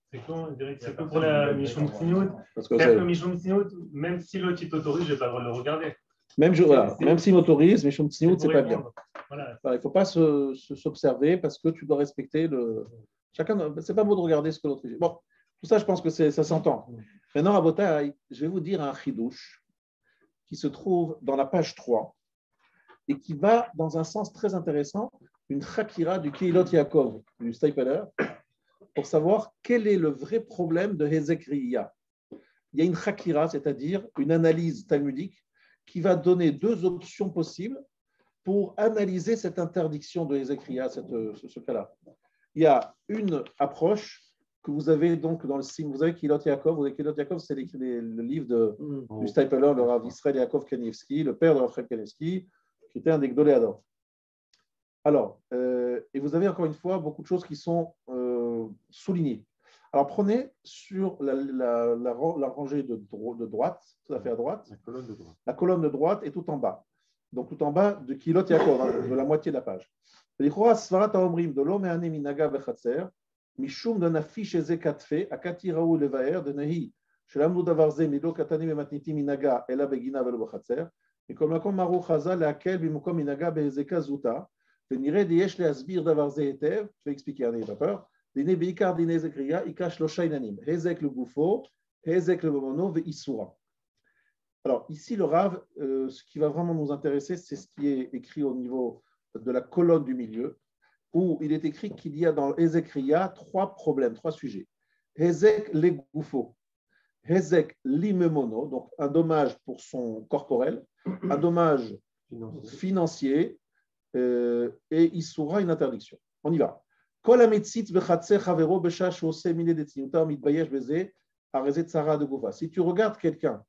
C'est con, on dirait que c'est pour la Michon Sniout. C'est-à-dire que Michon Sniout, même si l'autre t'autorise, je n'ai pas le droit de le regarder. Même s'il m'autorise, Michon Sniout, c'est pas bien. Voilà. Il ne faut pas s'observer parce que tu dois respecter le. Chacun, c'est pas beau de regarder ce que l'autre fait. Bon, tout ça, je pense que ça s'entend. Maintenant, à Botaï, je vais vous dire un chidouche qui se trouve dans la page 3 et qui va dans un sens très intéressant, une chakira du Keilot Yaakov, du Stapler, pour savoir quel est le vrai problème de Hezek Riya. Il y a une chakira, c'est-à-dire une analyse talmudique, qui va donner deux options possibles pour analyser cette interdiction de Hezek Riya, ce cas-là. Il y a une approche que vous avez donc dans le signe, vous avez Keilot Yaakov, vous avez Keilot Yaakov, c'est le livre du Stapler, le Rav Israël Yaakov Kanievski, le père de Rav Kanievski, qui était un des Gdoléador. Alors, et vous avez encore une fois beaucoup de choses qui sont soulignées. Alors, prenez sur la rangée de droite, tout à fait à droite, la colonne de droite est tout en bas. Donc, tout en bas de Keilot Yaakov, de la moitié de la page. de l'homme et ané minaga bechatzer, mishum d'un affiche zekatfe, akati raou levaer, de nehi, shelamnu davarze, mido katani mematniti minaga, ela begina velo bechatzer, et comme la maru chaza, laquelle bimukom minaga bezeka zuta, venire d'yesh leasbir davarze etev, je vais expliquer, n'ayez pas peur, dine beikar dine zekriya, ikash lo shainanim, hezek le gufo, hezek le bomono, ve isura. Alors, ici, le Rav, ce qui va vraiment nous intéresser, c'est ce qui est écrit au niveau de la colonne du milieu, où il est écrit qu'il y a dans Hezek Riya trois problèmes, trois sujets. Hezek legufo, Hezek limemono, donc un dommage pour son corporel, un dommage financier, et Isura, une interdiction. On y va. Kol hametzitz bechatzer chavero besha sheoseh mine detzinuta mitbayesh beze arezet tzara de gufa. Si tu regardes quelqu'un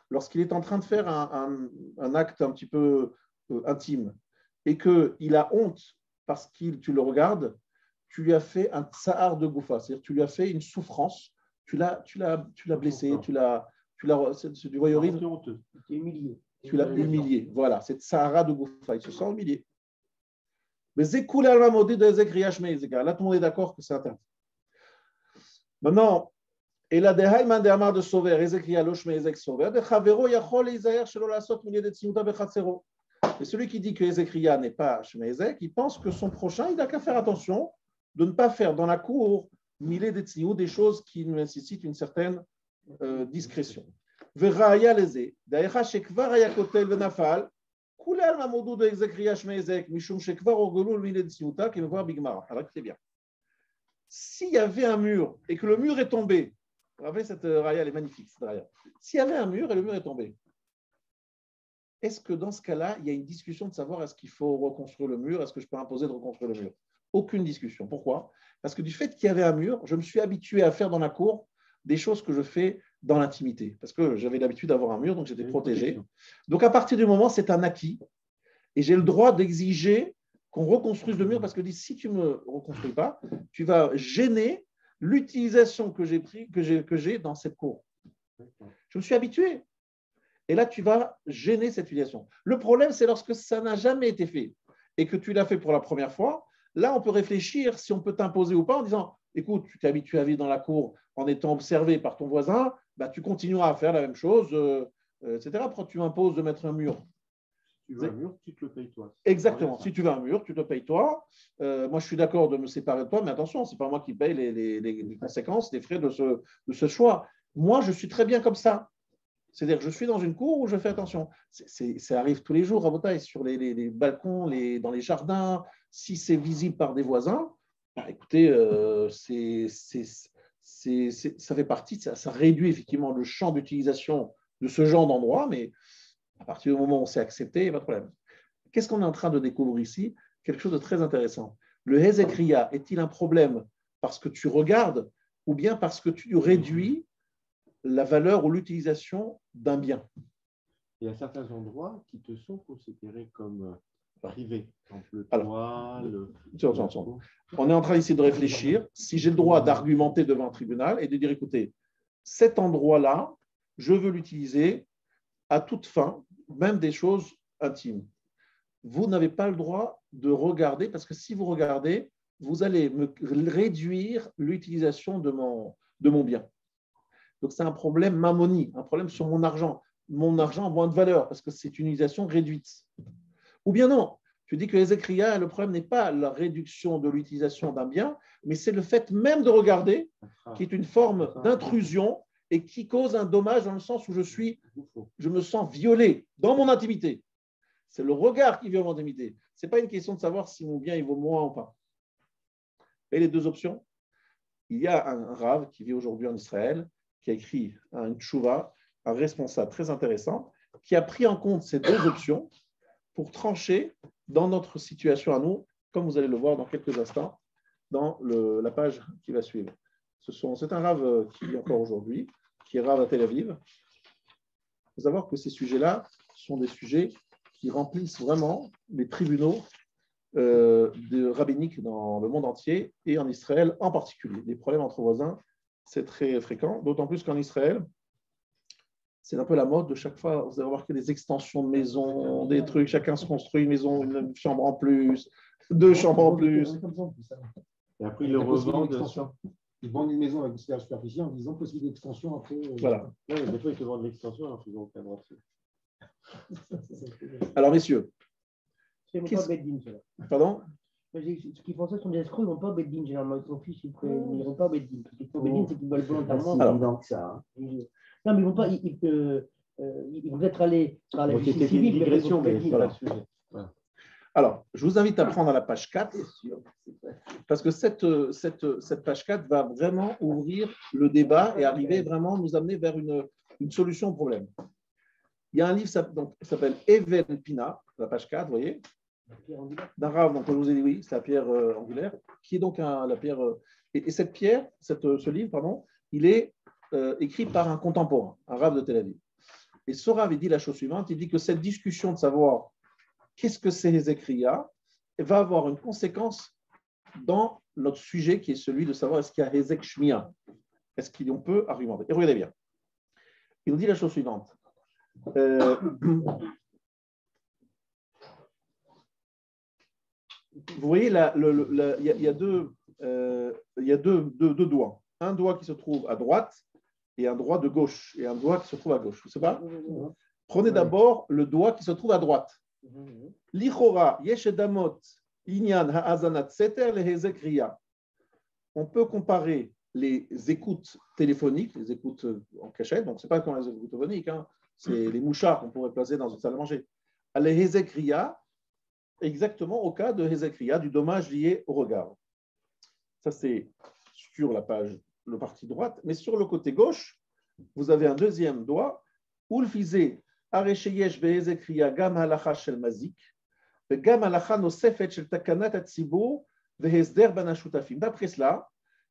lorsqu'il est en train de faire un acte un petit peu intime et qu'il a honte parce que tu le regardes, tu lui as fait un tsahar de goufa, c'est-à-dire tu lui as fait une souffrance, tu l'as blessé, c'est du voyeurisme. Tu l'as humilié. Voilà, c'est tsahara de goufa, il se sent humilié. Mais Zekoul al-Mamodi de Ezekriya Shmeizeka. Là, tout le monde est d'accord que c'est interdit. Maintenant, et la Dehaïman de Amar de Sover, Ezekriya lo Shmeizek Sover, de Chavero Yachol Isaïr Shelo Lasot Milieu de Tsiuta Bechatzero. Et celui qui dit que Ezekriya n'est pas Shmeizek, il pense que son prochain, il n'a qu'à faire attention de ne pas faire dans la cour Milé de Tsiou des choses qui nécessitent une certaine discrétion. Veraya leze, Daïcha Shekvar Ayakotel Venafal. Alors, c'est bien. S'il y avait un mur et que le mur est tombé, vous rappelez, cette raya, elle est magnifique, cette raya. S'il y avait un mur et le mur est tombé, est-ce que dans ce cas-là, il y a une discussion de savoir est-ce qu'il faut reconstruire le mur, est-ce que je peux imposer de reconstruire le mur? Aucune discussion. Pourquoi? Parce que du fait qu'il y avait un mur, je me suis habitué à faire dans la cour des choses que je fais dans l'intimité, parce que j'avais l'habitude d'avoir un mur, donc j'étais protégé. Donc à partir du moment, c'est un acquis, et j'ai le droit d'exiger qu'on reconstruise le mur, parce que si tu ne me reconstruis pas, tu vas gêner l'utilisation que j'ai dans cette cour. Je me suis habitué, et là tu vas gêner cette utilisation. Le problème, c'est lorsque ça n'a jamais été fait, et que tu l'as fait pour la première fois, là on peut réfléchir si on peut t'imposer ou pas en disant, écoute, tu t'es habitué à vivre dans la cour en étant observé par ton voisin, bah, tu continueras à faire la même chose, etc. Pourquoi tu m'imposes de mettre un mur? Si tu veux un mur, tu te le payes toi. Exactement. Si tu veux un mur, tu te le payes toi. Moi, je suis d'accord de me séparer de toi, mais attention, ce n'est pas moi qui paye les conséquences, les frais de ce choix. Moi, je suis très bien comme ça. C'est-à-dire que je suis dans une cour où je fais attention. Ça arrive tous les jours à Botaï, sur les balcons, dans les jardins. Si c'est visible par des voisins, bah, écoutez, ça fait partie, ça réduit effectivement le champ d'utilisation de ce genre d'endroit, mais à partir du moment où c'est accepté, il n'y a pas de problème. Qu'est-ce qu'on est en train de découvrir ici? Quelque chose de très intéressant. Le Hezekriya est-il un problème parce que tu regardes ou bien parce que tu réduis la valeur ou l'utilisation d'un bien? Il y a certains endroits qui te sont considérés comme privés. Le toit, on est en train ici de réfléchir si j'ai le droit d'argumenter devant un tribunal et de dire, écoutez, cet endroit-là, je veux l'utiliser à toute fin, même des choses intimes. Vous n'avez pas le droit de regarder, parce que si vous regardez, vous allez me réduire l'utilisation de mon bien. Donc, c'est un problème mammoni, un problème sur mon argent. Mon argent a moins de valeur, parce que c'est une utilisation réduite. Ou bien non, tu dis que les écrits, le problème n'est pas la réduction de l'utilisation d'un bien, mais c'est le fait même de regarder, qui est une forme d'intrusion et qui cause un dommage dans le sens où je me sens violé dans mon intimité. C'est le regard qui viole mon intimité. Ce n'est pas une question de savoir si mon bien il vaut moins ou pas. Et les deux options, il y a un Rav qui vit aujourd'hui en Israël, qui a écrit une tchouva, un responsable très intéressant, qui a pris en compte ces deux options pour trancher dans notre situation à nous, comme vous allez le voir dans quelques instants, dans la page qui va suivre. C'est un Rav qui vit encore aujourd'hui, qui est Rav à Tel Aviv. Il faut savoir que ces sujets-là sont des sujets qui remplissent vraiment les tribunaux de rabbiniques dans le monde entier et en Israël en particulier. Les problèmes entre voisins, c'est très fréquent, d'autant plus qu'en Israël, c'est un peu la mode de chaque fois, vous allez voir qu'il y a des extensions de maisons, des trucs, chacun se construit une maison, une chambre en plus, 2 chambres en plus. Et après, ils le revendent. Ils vendent une maison avec une superficie en disant possibilité d'extension après. Voilà. Ouais, des fois, ils te vendent l'extension alors qu'ils n'ont aucun droit dessus. Alors, messieurs. Ils ne vont pas au Beddin, cela. Pardon? Ce qu'ils font ça sont des escrocs, ils ne vont pas au Beddin, généralement. Ils sont fils, ils ne vont pas au Beddin. Ce qu'ils font au Beddin, c'est qu'ils veulent volontairement. Alors, ça. Non, mais ils vont pas. Ils vont peut-être aller par la justice civile. Digression, mais c'est pas le sujet. Voilà. Alors, je vous invite à prendre à la page 4, parce que cette page 4 va vraiment ouvrir le débat et arriver vraiment nous amener vers une solution au problème. Il y a un livre qui s'appelle Even Pina, la page 4, vous voyez, d'un Rav, donc je vous ai dit oui, c'est la pierre angulaire, qui est donc la pierre. Et cette pierre, ce livre, pardon, il est écrit par un contemporain, un Rav de Tel Aviv. Et ce Rav, il dit la chose suivante, il dit que cette discussion de savoir qu'est-ce que c'est Hezek Ria, va avoir une conséquence dans notre sujet qui est celui de savoir est-ce qu'il y a Hezek Shmiya. Est-ce qu'on peut argumenter? Et regardez bien. Il nous dit la chose suivante. Vous voyez, il y a deux doigts. Un doigt qui se trouve à droite et un doigt de gauche. Et un doigt qui se trouve à gauche. Vous savez pas? Prenez d'abord le doigt qui se trouve à droite. Lichora, yeshedamot, inyan ha'azanat seter le hezek ria. On peut comparer les écoutes téléphoniques, les écoutes en cachette, donc ce n'est pas comme les écoutes téléphoniques, hein, c'est les mouchards qu'on pourrait placer dans une salle à manger. À les hezek ria, exactement au cas de hezek ria, du dommage lié au regard. Ça, c'est sur la page, le partie droite, mais sur le côté gauche, vous avez un deuxième doigt, ulfizé. D'après cela,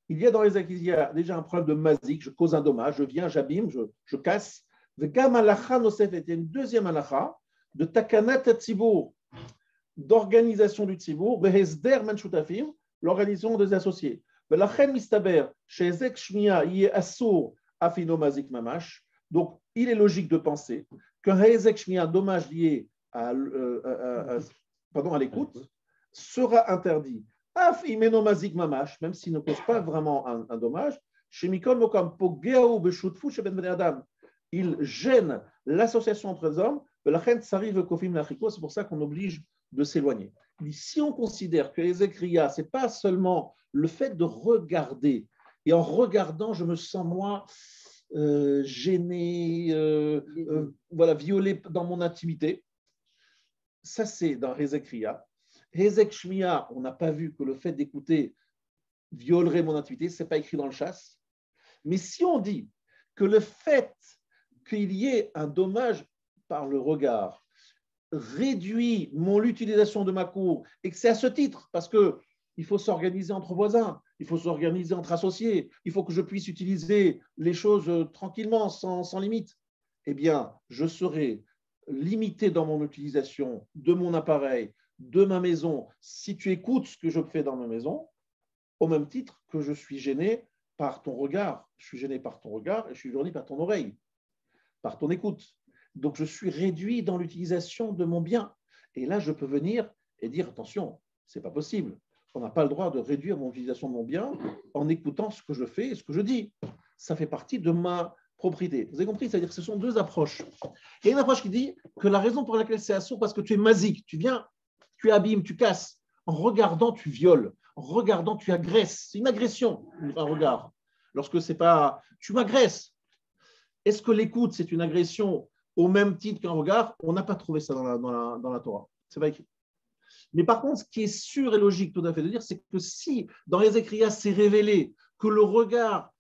il y a dans les Ecclésias déjà un problème de mazik, je cause un dommage, je viens, j'abîme, je casse. Il y a une deuxième halakha de takanat tzibur, d'organisation du tzibur, l'organisation des associés. Donc, il est logique de penser qu'un hezek shmiya, un dommage lié à l'écoute, sera interdit. Af imeno mazik mamash, même s'il ne cause pas vraiment un dommage, il gêne l'association entre les hommes, c'est pour ça qu'on oblige de s'éloigner. Si on considère que hezek ria, ce n'est pas seulement le fait de regarder, et en regardant, je me sens moi gêné, violé dans mon intimité. Ça, c'est dans Hezek Ria. Hezek Shmiya, on n'a pas vu que le fait d'écouter violerait mon intimité, ce n'est pas écrit dans le chasse. Mais si on dit que le fait qu'il y ait un dommage par le regard réduit l'utilisation de ma cour, et que c'est à ce titre, parce que il faut s'organiser entre voisins, il faut s'organiser entre associés, il faut que je puisse utiliser les choses tranquillement, sans limite. Eh bien, je serai limité dans mon utilisation de mon appareil, de ma maison, si tu écoutes ce que je fais dans ma maison, au même titre que je suis gêné par ton regard. Je suis gêné par ton regard et je suis gêné par ton oreille, par ton écoute. Donc, je suis réduit dans l'utilisation de mon bien. Et là, je peux venir et dire, attention, ce n'est pas possible. On n'a pas le droit de réduire mon utilisation de mon bien en écoutant ce que je fais et ce que je dis. Ça fait partie de ma propriété. Vous avez compris? C'est-à-dire que ce sont deux approches. Il y a une approche qui dit que la raison pour laquelle c'est assourd, parce que tu es mazik, tu viens, tu abîmes, tu casses. En regardant, tu violes. En regardant, tu agresses. C'est une agression, un regard. Lorsque c'est pas, tu m'agresses. Est-ce que l'écoute, c'est une agression au même titre qu'un regard? On n'a pas trouvé ça dans la Torah. C'est pas écrit. Mais par contre, ce qui est sûr et logique tout à fait de dire, c'est que si dans les Écrits, c'est révélé que le regard,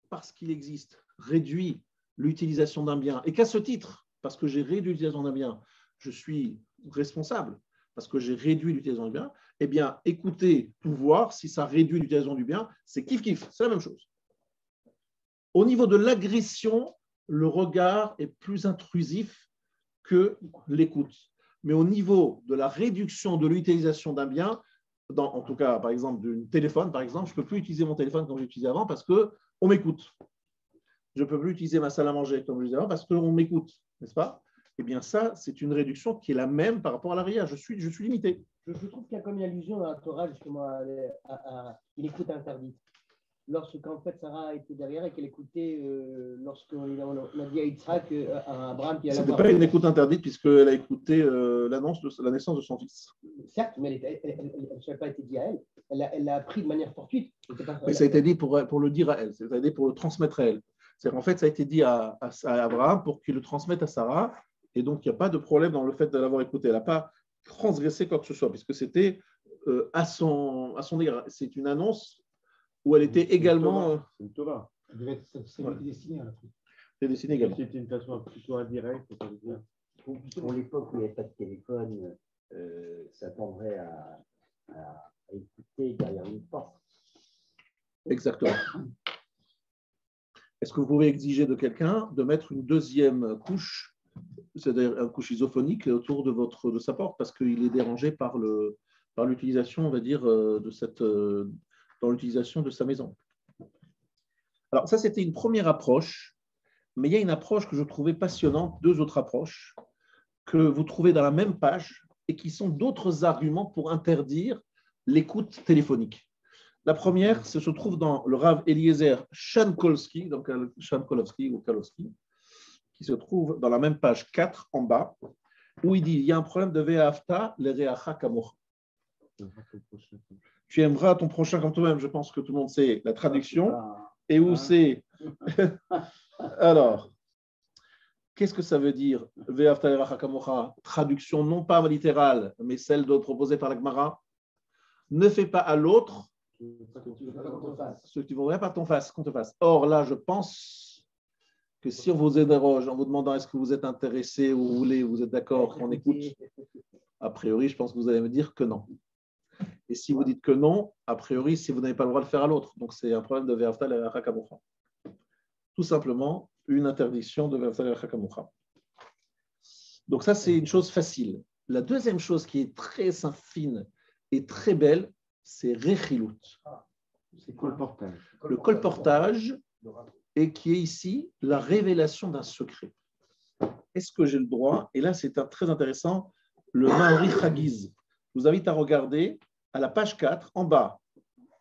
parce qu'il existe, réduit l'utilisation d'un bien, et qu'à ce titre, parce que j'ai réduit l'utilisation d'un bien, je suis responsable, parce que j'ai réduit l'utilisation du bien, eh bien, écouter, pouvoir, si ça réduit l'utilisation du bien, c'est kiff-kiff, c'est la même chose. Au niveau de l'agression, le regard est plus intrusif que l'écoute. Mais au niveau de la réduction de l'utilisation d'un bien, en tout cas, par exemple, d'un téléphone, par exemple, je ne peux plus utiliser mon téléphone comme j'utilisais avant parce qu'on m'écoute. Je ne peux plus utiliser ma salle à manger comme je disais avant parce qu'on m'écoute, n'est-ce pas? Eh bien, ça, c'est une réduction qui est la même par rapport à l'arrière. Je suis limité. Je trouve qu'il y a comme une allusion dans la Torah, justement, à une écoute interdite. Lorsqu'en fait Sarah était derrière et qu'elle écoutait lorsqu'on a dit à Yitzhak, à Abraham qui allait. Ce n'était pas une écoute interdite puisqu'elle a écouté l'annonce de la naissance de son fils. Certes, mais elle n'a pas été dit à elle. Elle l'a appris de manière fortuite. Mais ça a été dit pour le dire à elle, ça a été dit pour le transmettre à elle. C'est qu'en fait, ça a été dit à Abraham pour qu'il le transmette à Sarah. Et donc, il n'y a pas de problème dans le fait de l'avoir écouté. Elle n'a pas transgressé quoi que ce soit puisque c'était à son égard. C'est une annonce où elle était également. C'est une Torah. C'est destiné à la truc. C'est destiné également. C'était une façon plutôt indirecte. Pour l'époque où il n'y avait pas de téléphone, ça tendrait à écouter derrière une porte. Exactement. Est-ce que vous pouvez exiger de quelqu'un de mettre une deuxième couche c'est-à-dire un coup schizophonique autour de sa porte parce qu'il est dérangé par l'utilisation, on va dire, dans l'utilisation de sa maison. Alors ça, c'était une première approche, mais il y a une approche que je trouvais passionnante, deux autres approches que vous trouvez dans la même page et qui sont d'autres arguments pour interdire l'écoute téléphonique. La première, se trouve dans le Rav Eliezer Shankolski, donc Shankolovski ou Kalowski, qui se trouve dans la même page 4 en bas, où il dit il y a un problème de Ve'afta l'ereacha kamocha. Tu aimeras ton prochain comme toi-même. Je pense que tout le monde sait la traduction. Et où c'est alors, qu'est-ce que ça veut dire Ve'afta l'ereacha kamocha? Traduction non pas littérale, mais celle proposée par la Gemara. Ne fais pas à l'autre ce que tu voudrais pas qu'on te fasse. Or, là, je pense que si on vous interroge en vous demandant est-ce que vous êtes intéressé ou vous êtes d'accord qu'on écoute, a priori, je pense que vous allez me dire que non. Et si vous dites que non, a priori, si vous n'avez pas le droit de le faire à l'autre. Donc, c'est un problème de Ve'afta l'ereacha kamocha. Tout simplement, une interdiction de Ve'afta l'ereacha kamocha. Donc, ça, c'est une chose facile. La deuxième chose qui est très fine et très belle, c'est rechilut. C'est colportage. Le colportage, et qui est ici la révélation d'un secret. Est-ce que j'ai le droit? Et là, c'est très intéressant, le Mahari Chagiz. Je vous invite à regarder à la page 4, en bas,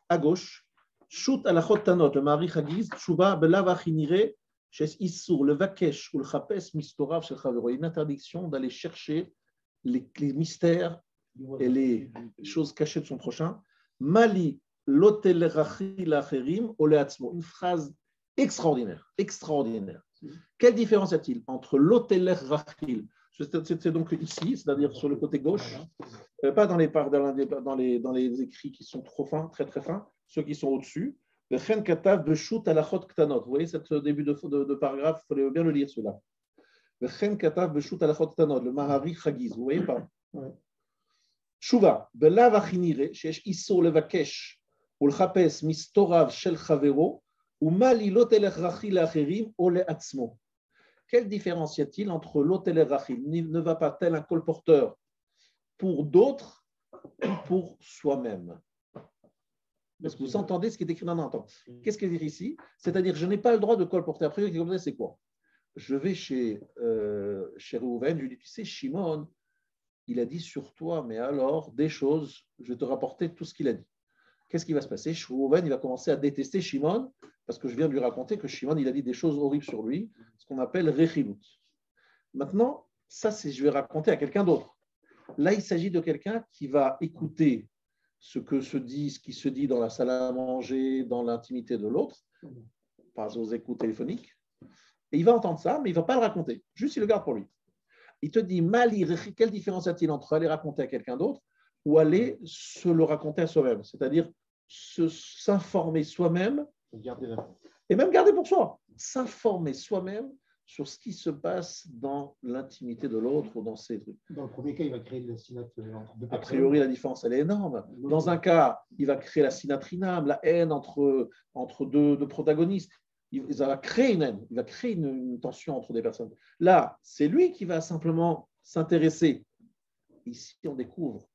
à gauche, Shoot à la Chotanot, le Mahari Chagiz, Tshuva belavachinire, chez Issour, le Vakesh ou le Chapes Mistorav shel Chavero. Une interdiction d'aller chercher les mystères et les choses cachées de son prochain. Mali lotel rachi lacherim oleatzmo. Une phrase extraordinaire, extraordinaire. Quelle différence y a-t-il entre lotel rachil, c'est donc ici, c'est-à-dire sur le côté gauche, pas dans les écrits qui sont trop fins, très très fins, ceux qui sont au-dessus. Le chen katav beshut alachot ktanot. Vous voyez, ce début de paragraphe, il faut bien le lire celui-là. Le chen katav beshut alachot ktanot, le Mahari Chagiz. Vous voyez pas? Shuva, belav achinire, shesh iso levakesh, ou le chapes mistorav shel chavero, ou mali lotelech rachil acherim, ou le atzmo. Quelle différence y a-t-il entre lotelech rachil? Ne va pas tel un colporteur pour d'autres ou pour soi-même? Est-ce que vous entendez ce qui est écrit? Non, attends. Qu'est-ce qu'il dit ici? C'est-à-dire, je n'ai pas le droit de colporter. A priori, c'est quoi? Je vais chez Reuven, je lui dis, tu sais, Shimon, il a dit sur toi, mais alors, des choses, je vais te rapporter tout ce qu'il a dit. Qu'est-ce qui va se passer? Reuven, il va commencer à détester Shimon, parce que je viens de lui raconter que Shimon, il a dit des choses horribles sur lui, ce qu'on appelle rechilut. Maintenant, ça, je vais raconter à quelqu'un d'autre. Là, il s'agit de quelqu'un qui va écouter ce qui se dit dans la salle à manger, dans l'intimité de l'autre, par aux écoutes téléphoniques, et il va entendre ça, mais il ne va pas le raconter. Juste, il le garde pour lui. Il te dit, quelle différence y a-t-il entre aller raconter à quelqu'un d'autre ou aller se le raconter à soi-même? C'est-à-dire s'informer soi-même et même garder pour soi. S'informer soi-même sur ce qui se passe dans l'intimité de l'autre ou dans ces trucs. Dans le premier cas, il va créer de la synapse. A priori, la différence, elle est énorme. Dans un cas, il va créer la sinatrinam, la haine entre deux protagonistes. Il va créer une haine, il va créer une tension entre des personnes. Là, c'est lui qui va simplement s'intéresser. Ici, on découvre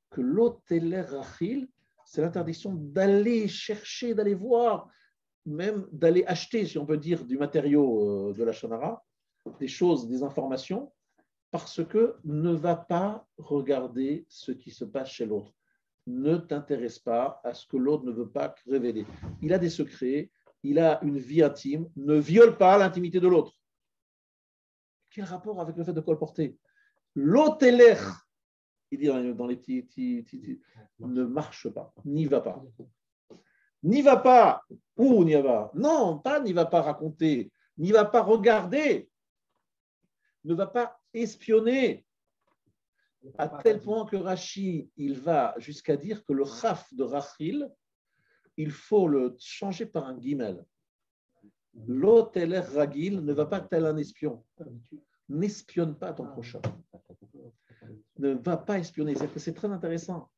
que l'oteler rachil, c'est l'interdiction d'aller chercher, d'aller voir, même d'aller acheter, si on peut dire, du matériau de la Shonara, des choses, des informations, parce que ne va pas regarder ce qui se passe chez l'autre. Ne t'intéresse pas à ce que l'autre ne veut pas révéler. Il a des secrets, il a une vie intime, ne viole pas l'intimité de l'autre. Quel rapport avec le fait de colporter? L'oteler, il dit dans les petits, ne marche pas, n'y va pas. N'y va pas. Où n'y va? Non, pas n'y va pas raconter, n'y va pas regarder, ne va pas espionner. À tel point que Rashi, il va jusqu'à dire que le chaf de Rachil, il faut le changer par un guimel. L'oteler ragil ne va pas tel un espion. N'espionne pas ton prochain. Ne va pas espionner. C'est très intéressant.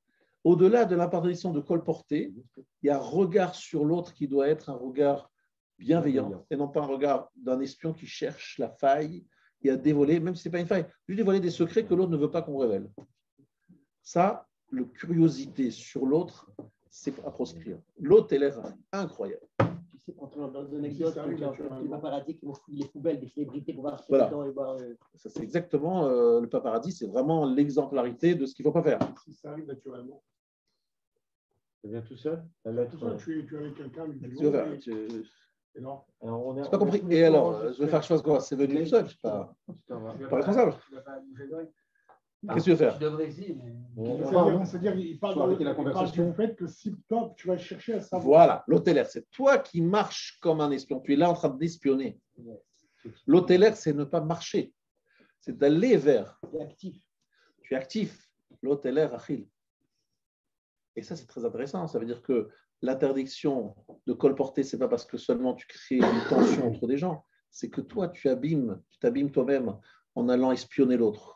Au-delà de l'interdiction de colporter, il y a un regard sur l'autre qui doit être un regard bienveillant et non pas un regard d'un espion qui cherche la faille, et à dévoiler, même si ce n'est pas une faille, juste dévoiler des secrets que l'autre ne veut pas qu'on révèle. Ça, la curiosité sur l'autre, c'est à proscrire. L'autre est l'air incroyable. Tu sais, quand on est dans une anecdote, les paparazzis qui vont fouiller les poubelles des célébrités pour voir ce qu'il Voilà. y a dedans et voir. Ça, c'est exactement le paparazzi, c'est vraiment l'exemplarité de ce qu'il ne faut pas faire. Si ça arrive naturellement. Ça vient tout seul. Tu es avec quelqu'un, lui, Tu veux faire, et non. j'ai pas compris. Et alors, je vais faire chose quoi? C'est venu tout seul, je ne suis pas responsable. Qu'est-ce que tu veux faire? Tu devrais essayer. C'est-à-dire, il parle du fait que si toi, tu vas chercher à savoir. Voilà, l'hôtelaire, c'est toi qui marches comme un espion. Tu es là en train d'espionner. L'hôtelaire, c'est ne pas marcher. C'est d'aller vers. Tu es actif. Tu es actif. L'hôtelaire, Achille. Et ça, c'est très intéressant. Ça veut dire que l'interdiction de colporter, ce n'est pas parce que seulement tu crées une tension entre des gens. C'est que toi, tu t'abîmes toi-même en allant espionner l'autre.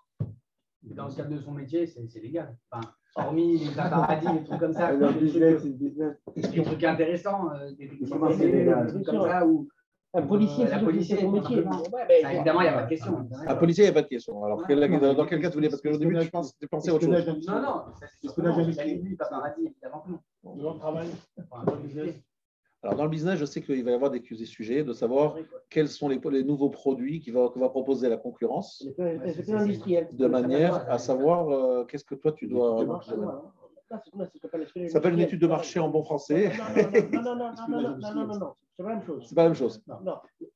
Dans le cadre de son métier, c'est légal. Enfin, hormis les paradis, des trucs comme ça. Le business, c'est le business. Des trucs intéressants, des trucs comme ça. Où, un policier, la police, c'est son métier. Évidemment, il n'y a pas de question. Un policier, il n'y a pas de question. Alors, dans quel cas tu voulais? Parce qu'au début, tu pensais à autre chose. Non, c'est pas paradis, évidemment. Dans le travail. Alors, dans le business, je sais qu'il va y avoir des sujets de savoir quels sont les nouveaux produits que va proposer la concurrence de manière à savoir qu'est-ce que toi tu dois. Ça s'appelle une étude de marché en bon français. Non. C'est pas la même chose. C'est pas la même chose. Non.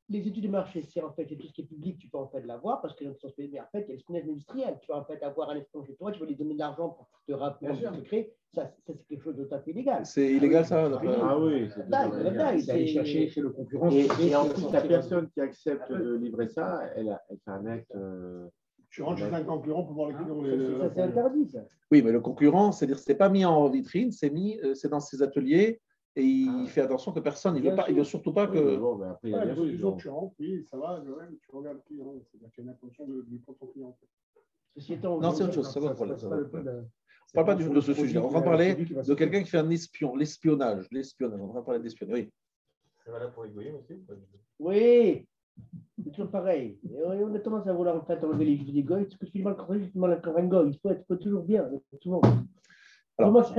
Les études de marché, c'est en fait tout ce qui est public, tu peux en fait l'avoir parce que les gens sont payés. Mais en fait, il y a l'espionnage industriel. Tu vas en fait avoir un espion chez toi, tu vas lui donner de l'argent pour te rappeler un secret. Ça, c'est quelque chose de tout à fait illégal. C'est illégal, ça? Ah oui, c'est d'aller chercher chez le concurrent. Et en plus, la personne qui accepte de livrer ça, elle fait un acte. Tu rentres chez un concurrent pour voir les clients. Ça, c'est interdit, ça. Oui, mais le concurrent, c'est-à-dire, c'est pas mis en vitrine, c'est dans ses ateliers. Et il fait attention que personne, il ne veut surtout pas que. Bon, ben après, il y a des rues. Tu rentres, oui, ça va, tu regardes le client. C'est-à-dire qu'il y a une attention du propre client. Non, c'est autre chose, c'est pas le problème. On ne parle pas de ce sujet. On va parler de quelqu'un qui fait un espion, l'espionnage. On va parler d'espionnage, oui. C'est valable pour l'égoïsme aussi? Oui, c'est toujours pareil. Et on a tendance à vouloir en fait enlever les juifs des goïs, parce que si mal encore un goï, il faut être toujours bien, souvent. Alors,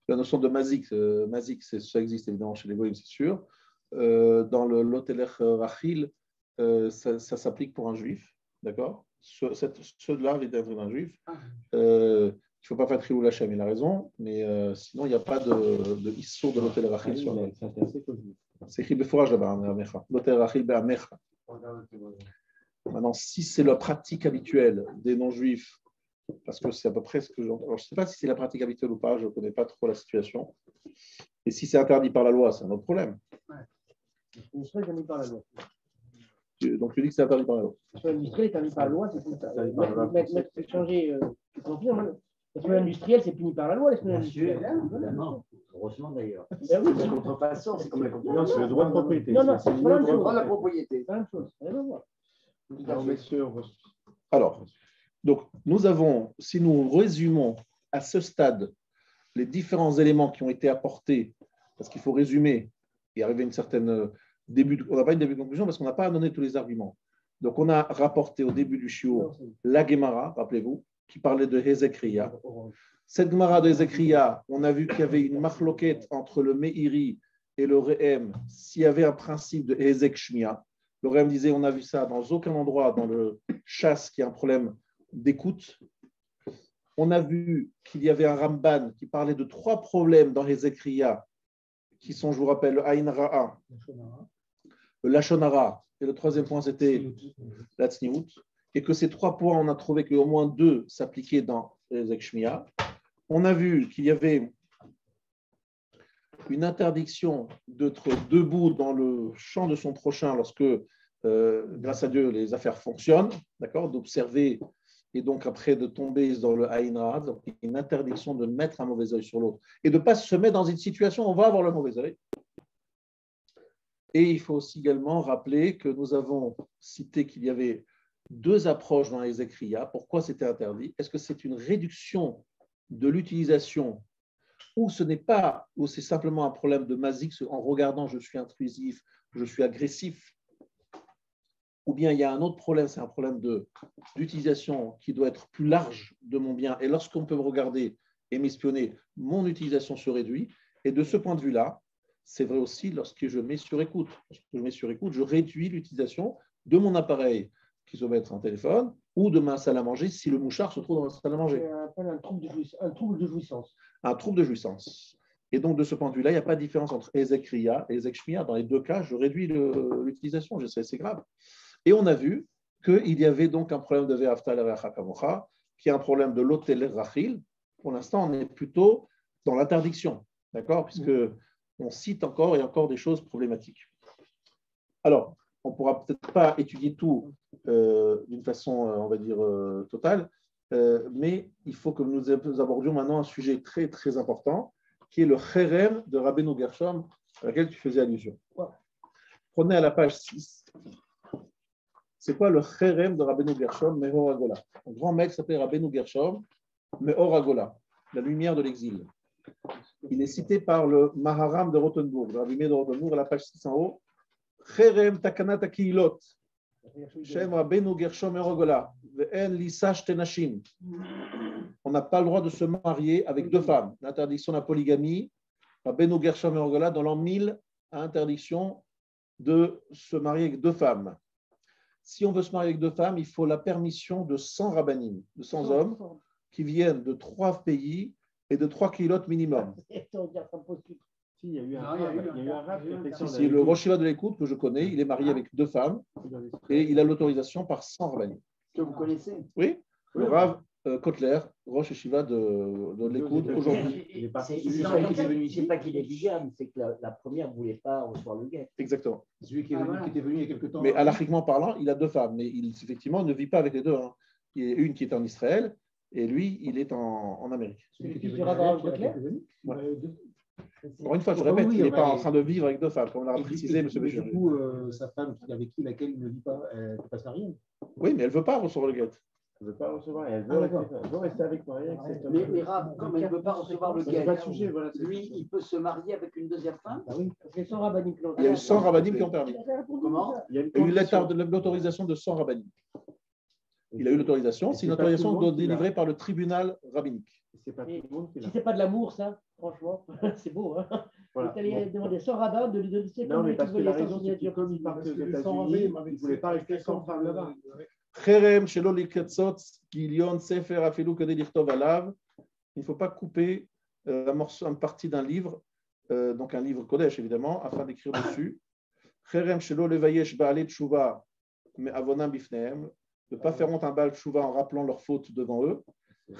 la notion de mazik, ça existe évidemment chez les goïms, c'est sûr. Dans l'hôtelaire Rachil, ça s'applique pour un juif, d'accord? Ceux-là viennent d'être un juif. Il ne faut pas faire Trioul Hachem, il a raison, mais sinon, il n'y a pas de issur de l'hôtelaire Rachil sur la. C'est écrit Befourage là-bas, l'hôtelaire Rachil Be'amecha. Maintenant, si c'est la pratique habituelle des non-juifs, parce que c'est à peu près ce que j'entends. Alors, je ne sais pas si c'est la pratique habituelle ou pas, je ne connais pas trop la situation. Et si c'est interdit par la loi, c'est un autre problème. C'est interdit par la loi. Donc, tu dis que c'est interdit par la loi. L'industriel est interdit par la loi, c'est comme ça. C'est changé. Tu confirmes. L'espionnage industriel, c'est puni par la loi, l'espionnage industriel. Non, heureusement d'ailleurs. Ben oui, la contrefaçon, c'est comme la contrefaçon. Non, c'est le droit de propriété. Non, c'est pas le droit de la propriété. C'est la même chose. Alors, messieurs, alors, donc, nous avons, si nous résumons à ce stade les différents éléments qui ont été apportés, parce qu'il faut résumer et arriver à une certaine on n'a pas une début de conclusion parce qu'on n'a pas donné tous les arguments. Donc, on a rapporté au début du shiur la Gemara, rappelez-vous, qui parlait de Hezekriya. Cette Gemara de Hezekriya, on a vu qu'il y avait une marloquette entre le Meiri et le Rehem s'il y avait un principe de Hezek Shmia. Le Rehem disait, on a vu ça dans aucun endroit dans le chasse qui a un problème d'écoute. On a vu qu'il y avait un Ramban qui parlait de 3 problèmes dans Hezekriya, qui sont, je vous rappelle, le Aïn Ra'a, le Lashon Hara, et le 3e point, c'était la Tzniut, et que ces 3 points, on a trouvé qu'au moins 2 s'appliquaient dans Hezek Shmia. On a vu qu'il y avait une interdiction d'être debout dans le champ de son prochain lorsque, grâce à Dieu, les affaires fonctionnent, d'accord, d'observer et donc après de tomber dans le Aïn Ra, donc une interdiction de mettre un mauvais œil sur l'autre et de ne pas se mettre dans une situation où on va avoir le mauvais œil. Et il faut aussi également rappeler que nous avons cité qu'il y avait 2 approches dans les Ekriya. Pourquoi c'était interdit? Est-ce que c'est une réduction de l'utilisation ou ce n'est pas, ou c'est simplement un problème de mazik en regardant je suis intrusif, je suis agressif? ou bien il y a un autre problème, c'est un problème d'utilisation qui doit être plus large de mon bien. Et lorsqu'on peut me regarder et m'espionner, mon utilisation se réduit. Et de ce point de vue-là, c'est vrai aussi lorsque je mets sur écoute. Lorsque je mets sur écoute, je réduis l'utilisation de mon appareil, qui doit être un téléphone, ou de ma salle à manger, si le mouchard se trouve dans la salle à manger. Un trouble de jouissance. Un trouble de jouissance. Et donc, de ce point de vue-là, il n'y a pas de différence entre Ezek Ria et Ezek Shmiya. Dans les deux cas, je réduis l'utilisation. C'est grave. Et on a vu qu'il y avait donc un problème de Ve'afta l'erecha kamocha, qui est un problème de l'otel rachil. Pour l'instant, on est plutôt dans l'interdiction. D'accord? Puisque on cite encore et encore des choses problématiques. Alors, on ne pourra peut-être pas étudier tout d'une façon, on va dire, totale, mais il faut que nous abordions maintenant un sujet très, très important, qui est le Cherem de Rabbeinu Gershom, à laquelle tu faisais allusion. Prenez à la page 6. C'est quoi le Cherem de Rabbeinu Gershom, Meor Agola? Un grand mec s'appelle Rabbeinu Gershom, Meor Agola, la lumière de l'exil. Il est cité par le Maharam de Rothenburg, le Rabbi Meir de Rothenburg, à la page 6 en haut. Cherem takanat akilot, Shem Rabbeinu Gershom Meor Agola, ve'en lisash tenashim. On n'a pas le droit de se marier avec deux femmes. L'interdiction de la polygamie, Rabbeinu Gershom Meor Agola, dans l'an 1000, a interdiction de se marier avec deux femmes. Si on veut se marier avec deux femmes, il faut la permission de 100 rabbanim, de 100 hommes qui viennent de 3 pays et de 3 kilotes minimum. Si, il y a eu un rap. Si, le Rosh Yeshiva de l'écoute que je connais, il est marié avec 2 femmes et il a l'autorisation par 100 rabbanim. Que vous connaissez? Oui, le Rav Kotler, Rosh Yeshiva de l'écoute aujourd'hui. C'est pas qu'il est bigame, c'est que la première ne voulait pas recevoir le guet. Exactement. Celui qui était venu il y a quelque temps. Mais halachiquement parlant, il a 2 femmes, mais effectivement, il ne vit pas avec les deux. Hein. Il y a une qui est en Israël et lui, il est en Amérique. Celui qui sera dans Kotler. Encore une fois, je répète, il n'est pas en train de vivre avec 2 femmes, comme on l'a précisé, M. Bécher. Du coup, sa femme avec laquelle il ne vit pas, elle ne peut pas se marier. Oui, mais elle ne veut pas recevoir le guet. Elle ne veut pas recevoir, elle veut rester avec Maria. Mais Rav, comme elle ne veut pas recevoir le guet, voilà, lui, il peut se marier avec une deuxième femme? Oui, parce qu'il y a 100 rabbanim qui l'ont Il y a eu 100 rabbanim qui ont permis. Comment? Il y a eu l'autorisation de 100 rabbanim. Il a eu l'autorisation, c'est une autorisation délivrée par le tribunal rabbinique. Si ce n'est pas de l'amour, ça, franchement, c'est beau. Hein. Voilà. Il allait demander 100 rabbins de lui donner ses non, mais parce que la raison, c'est que comme il partait aux États-Unis, il ne voulait pas rester sans femme là-bas. Cherem shelo liketzot gilion sefer afilu kedei lichtov alav. Il ne faut pas couper une partie d'un livre, donc un livre Kodesh évidemment, afin d'écrire dessus. Cherem shelo levayesh ba'alei tshuva me'avonam bifnehem. De ne pas faire honte à un Baal Tshuva en rappelant leurs fautes devant eux.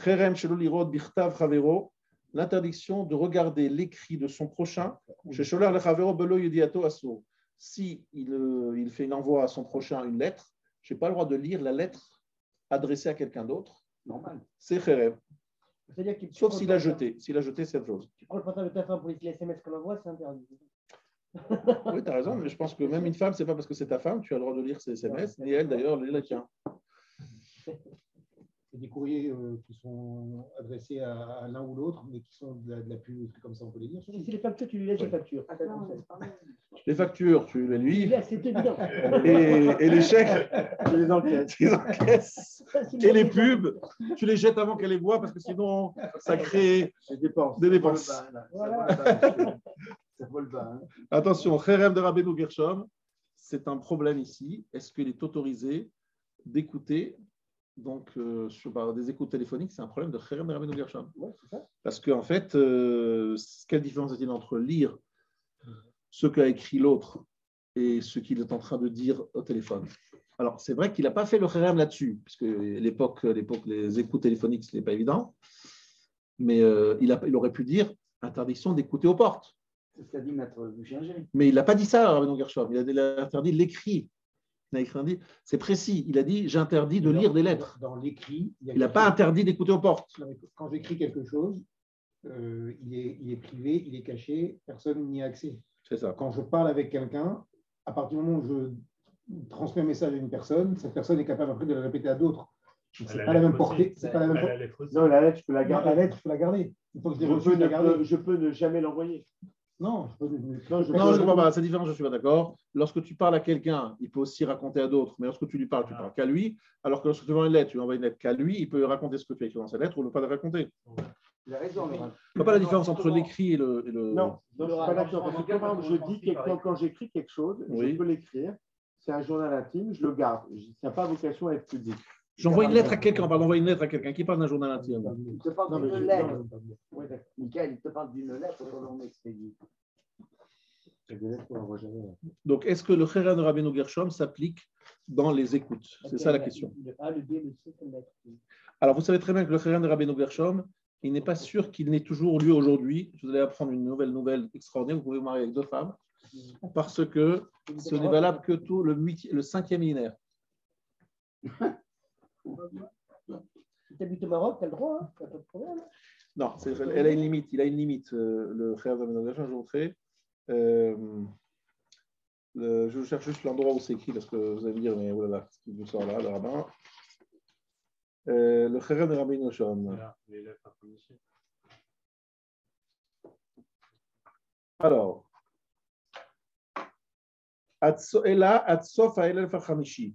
Cherem shelo lirod bichtav chavero. L'interdiction de regarder l'écrit de son prochain. Chez Sholer le chavero belo yudiato asur. Si il fait une envoi à son prochain une lettre, je n'ai pas le droit de lire la lettre adressée à quelqu'un d'autre. Normal. C'est Cherem. Sauf s'il a jeté. S'il a jeté, c'est autre chose. Tu prends le portable de ta femme pour les SMS qu'on envoie, c'est interdit. Oui, tu as raison, mais je pense que même une femme, ce n'est pas parce que c'est ta femme, tu as le droit de lire ses SMS, et elle d'ailleurs lit la tienne. C'est des courriers qui sont adressés à l'un ou l'autre, mais qui sont de la pub, comme ça on peut les lire. Si les factures, tu lui laisses les factures. Les factures, tu les lui. C'est évident. Et les chèques, tu les encaisses. Et les pubs, tu les jettes avant qu'elle les voie, parce que sinon, ça crée des dépenses. Ça vole bas. Hein. Attention, Cherem de Rabbeinu Gershom, c'est un problème ici. Est-ce qu'il est autorisé d'écouter donc, sur des écoutes téléphoniques? C'est un problème de Cherem de Rabbeinu Gershom. Parce qu'en fait, quelle différence est-il entre lire ce qu'a écrit l'autre et ce qu'il est en train de dire au téléphone? Alors, c'est vrai qu'il n'a pas fait le Cherem là-dessus, puisque l'époque, les écoutes téléphoniques, ce n'est pas évident. Mais il aurait pu dire interdiction d'écouter aux portes. C'est ce qu'a dit Maître Bouchinger. Mais il n'a pas dit ça, Rabbeinu Gershom. Il a interdit l'écrit. C'est précis. Il a dit j'interdis de lire des lettres. Dans l'écrit, il n'a pas interdit d'écouter aux portes. Quand j'écris quelque chose, il est privé, il est caché, personne n'y a accès. C'est ça. Quand je parle avec quelqu'un, à partir du moment où je transmets un message à une personne, cette personne est capable après de le répéter à d'autres. C'est pas la même portée. C'est pas la même portée. Non, la lettre, je peux la garder. La lettre, je peux la garder. Je peux ne jamais l'envoyer. Non, je ne comprends pas. C'est différent, je ne suis pas d'accord. Lorsque tu parles à quelqu'un, il peut aussi raconter à d'autres, mais lorsque tu lui parles, tu ne parles qu'à lui. Alors que lorsque tu envoies une lettre, tu envoies une lettre qu'à lui, il peut raconter ce que tu as écrit dans sa lettre ou ne pas le raconter. Il a raison, mais. Tu ne vois pas la différence entre l'écrit et le. Non, je ne suis pas d'accord. Parce que je dis que quand j'écris quelque chose, je peux l'écrire. C'est un journal intime, je le garde. Ça n'a pas vocation à être public. J'envoie une lettre à quelqu'un, on parle d'envoyer une lettre à quelqu'un qui parle d'un journal intime. Il te parle d'une lettre. Michael, il te parle d'une lettre qu'on en expédie. Donc, est-ce que le Khéran de Rabbeinu Gershom s'applique dans les écoutes? C'est ça la question. Alors, vous savez très bien que le Khéran de Rabbeinu Gershom, il n'est pas sûr qu'il n'ait toujours lieu aujourd'hui. Vous allez apprendre une nouvelle extraordinaire. Vous pouvez vous marier avec 2 femmes parce que ce n'est valable que tout le 5e millénaire. Si tu habites au Maroc, tu as le droit, hein, pas de problème. Non, elle a une limite. Il a une limite. Le Khéran de Rabbeinu Gershom, je vous montrer. Je cherche juste l'endroit où c'est écrit parce que vous allez me dire, mais voilà, ce qui nous sort là, le rabbin. Le Khéran de Rabbeinu Gershom. Alors, עד סוף האלף החמישי,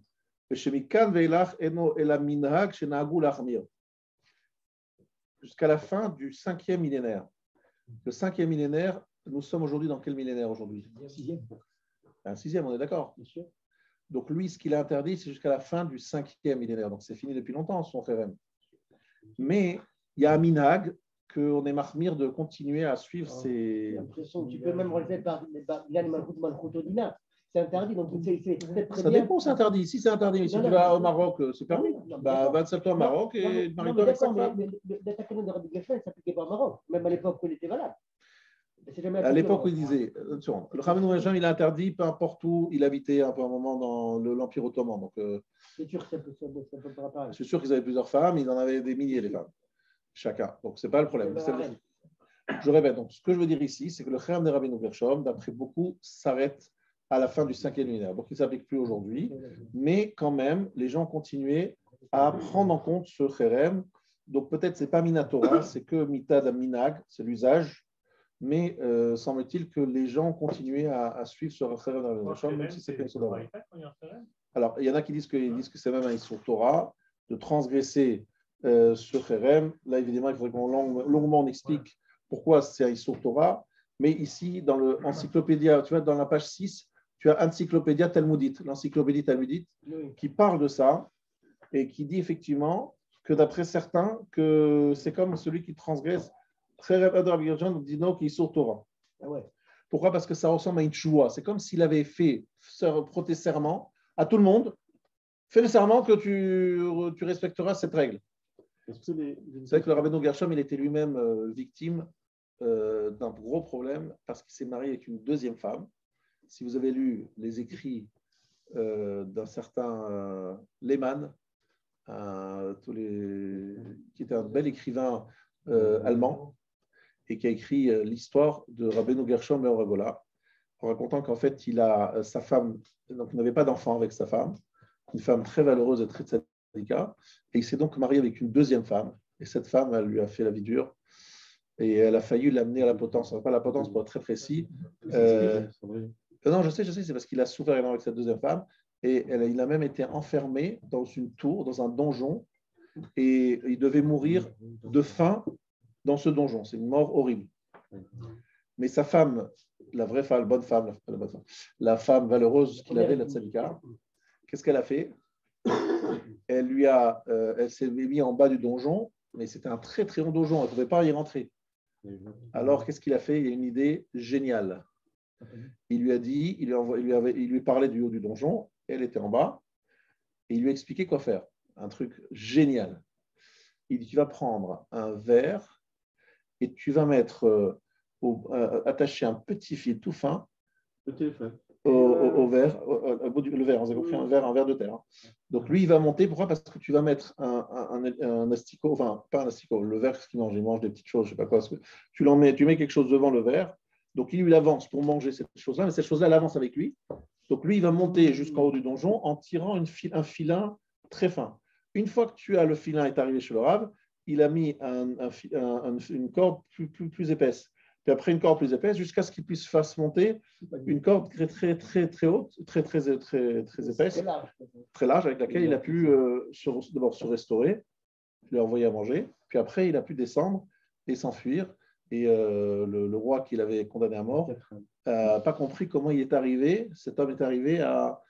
ושמכאן ואילך אינו אלא מנהג שנהגו להחמיר. Jusqu'à la fin du 5e millénaire. Le 5e millénaire, nous sommes aujourd'hui dans quel millénaire aujourd'hui? 6e. Un 6e, on est d'accord. Donc lui, ce qu'il a interdit, c'est jusqu'à la fin du 5e millénaire. Donc c'est fini depuis longtemps, son khéren. Mais il y a un minhag qu'on est mahmir de continuer à suivre ces... J'ai l'impression que tu peux même relever par Malchoutodina. C'est interdit, donc c'est très ça dépend, c'est interdit. Si c'est interdit, mais si tu vas au Maroc, c'est permis. Va te toi au Maroc et marie-toi avec sa femme. Le Takanon de Rabbi Gershom, ça ne s'appliquait pas au Maroc, même à l'époque où il était valable. À l'époque où il disait, le Rabbeinu Gershom, il a interdit, peu importe où il habitait un peu un moment dans l'Empire ottoman. Donc, c'est sûr que ça c'est sûr qu'ils avaient plusieurs femmes, ils en avaient des milliers, les femmes, chacun. Donc, ce n'est pas le problème. Je répète, donc, ce que je veux dire ici, c'est que le Khéran de Rabbeinu Gershom, d'après beaucoup, s'arrête à la fin du 5e millénaire. Donc, il ne s'applique plus aujourd'hui, mais quand même, les gens continuaient à prendre en compte ce Khéran. Donc, peut-être ce n'est pas Minatora, c'est que Mitad Minag, c'est l'usage, mais semble-t-il que les gens continuaient à suivre ce Khéran de Rabbeinu Gershom, même si c'est pas une Torah. Alors, il y en a qui disent que c'est même un Issur Torah, de transgresser ce Khéran. Là, évidemment, il faudrait qu'on longuement explique pourquoi c'est un Issur Torah, mais ici, dans l'encyclopédia, tu vois, dans la page 6, tu as Encyclopédia Talmudite, l'encyclopédie talmudite, qui parle de ça et qui dit effectivement que d'après certains, que c'est comme celui qui transgresse Khéran de Rabbeinu Gershom, dit non, qui est sur Torah. Ah ouais. Pourquoi? Parce que ça ressemble à une choua. C'est comme s'il avait prêté serment à tout le monde. Fais le serment que tu respecteras cette règle. C'est vrai que le Rabbeinu Gershom, il était lui-même victime d'un gros problème parce qu'il s'est marié avec une 2e femme. Si vous avez lu les écrits d'un certain Lehmann, qui était un bel écrivain allemand et qui a écrit l'histoire de Rabbeinu Gershom Ben Ragola, en racontant qu'en fait, il a sa femme, donc il n'avait pas d'enfant avec sa femme, une femme très valeureuse et très tzadika, et il s'est donc marié avec une 2e femme, et cette femme, elle lui a fait la vie dure, et elle a failli l'amener à la potence. Pas la potence pour être très précis. Non, je sais, c'est parce qu'il a souffert énormément avec cette 2e femme, et il a même été enfermé dans une tour, dans un donjon, et il devait mourir de faim dans ce donjon. C'est une mort horrible. Mais sa femme, la vraie femme, la femme valeureuse qu'il avait, la tzadika, qu'est-ce qu'elle a fait? Elle s'est mise en bas du donjon, mais c'était un très très long donjon, elle ne pouvait pas y rentrer. Alors, qu'est-ce qu'il a fait? Il y a une idée géniale. Il lui a dit, il lui parlait du haut du donjon, elle était en bas, et il lui a expliqué quoi faire. Un truc génial. Il dit, tu vas prendre un verre et tu vas mettre attacher un petit fil tout fin au verre, au bout du verre, vous avez compris, un verre de terre. Donc lui, il va monter, pourquoi? Parce que tu vas mettre un asticot, enfin pas un asticot, le verre, ce qu'il mange, il mange des petites choses, je ne sais pas quoi, tu mets quelque chose devant le verre, donc il avance pour manger cette chose-là, mais cette chose-là, elle avance avec lui. Donc lui, il va monter jusqu'en haut du donjon en tirant un filin très fin. Une fois que le filin est arrivé chez le Rav, il a mis une corde plus épaisse. puis après une corde plus épaisse, jusqu'à ce qu'il puisse faire monter une corde très haute, très épaisse, très large, avec laquelle il a pu d'abord se restaurer, lui envoyer à manger, puis après il a pu descendre et s'enfuir. Et le roi qui l'avait condamné à mort n'a pas compris comment cet homme est arrivé à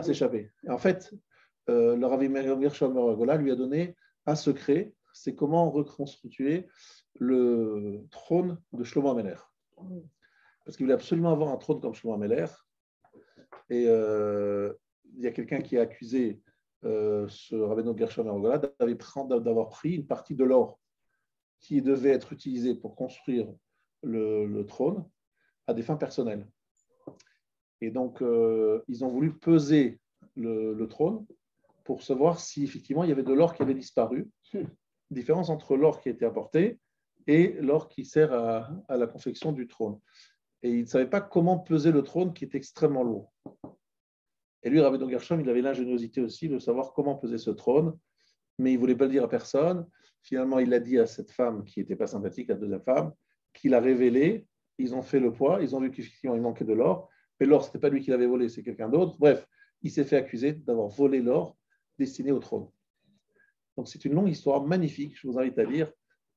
s'échapper. Et en fait, le Rabbi Gershom Mergola lui a donné un secret, c'est comment reconstituer le trône de Shlomo HaMelech. Parce qu'il voulait absolument avoir un trône comme Shlomo HaMelech. Et il y a quelqu'un qui a accusé ce Rabbi Gershom Mergola d'avoir pris une partie de l'or qui devait être utilisé pour construire le trône à des fins personnelles. Et donc, ils ont voulu peser le trône pour savoir si effectivement il y avait de l'or qui avait disparu. Différence entre l'or qui a été apporté et l'or qui sert à la confection du trône. Et ils ne savaient pas comment peser le trône qui est extrêmement lourd. Et lui, Rabbi Gershom, il avait l'ingéniosité aussi de savoir comment peser ce trône, mais il ne voulait pas le dire à personne. Finalement, il l'a dit à cette femme qui n'était pas sympathique, la deuxième femme, qu'il a révélé. Ils ont fait le poids, ils ont vu qu'effectivement il manquait de l'or, mais l'or, ce n'était pas lui qui l'avait volé, c'est quelqu'un d'autre. Bref, il s'est fait accuser d'avoir volé l'or destiné au trône. Donc c'est une longue histoire magnifique. Je vous invite à lire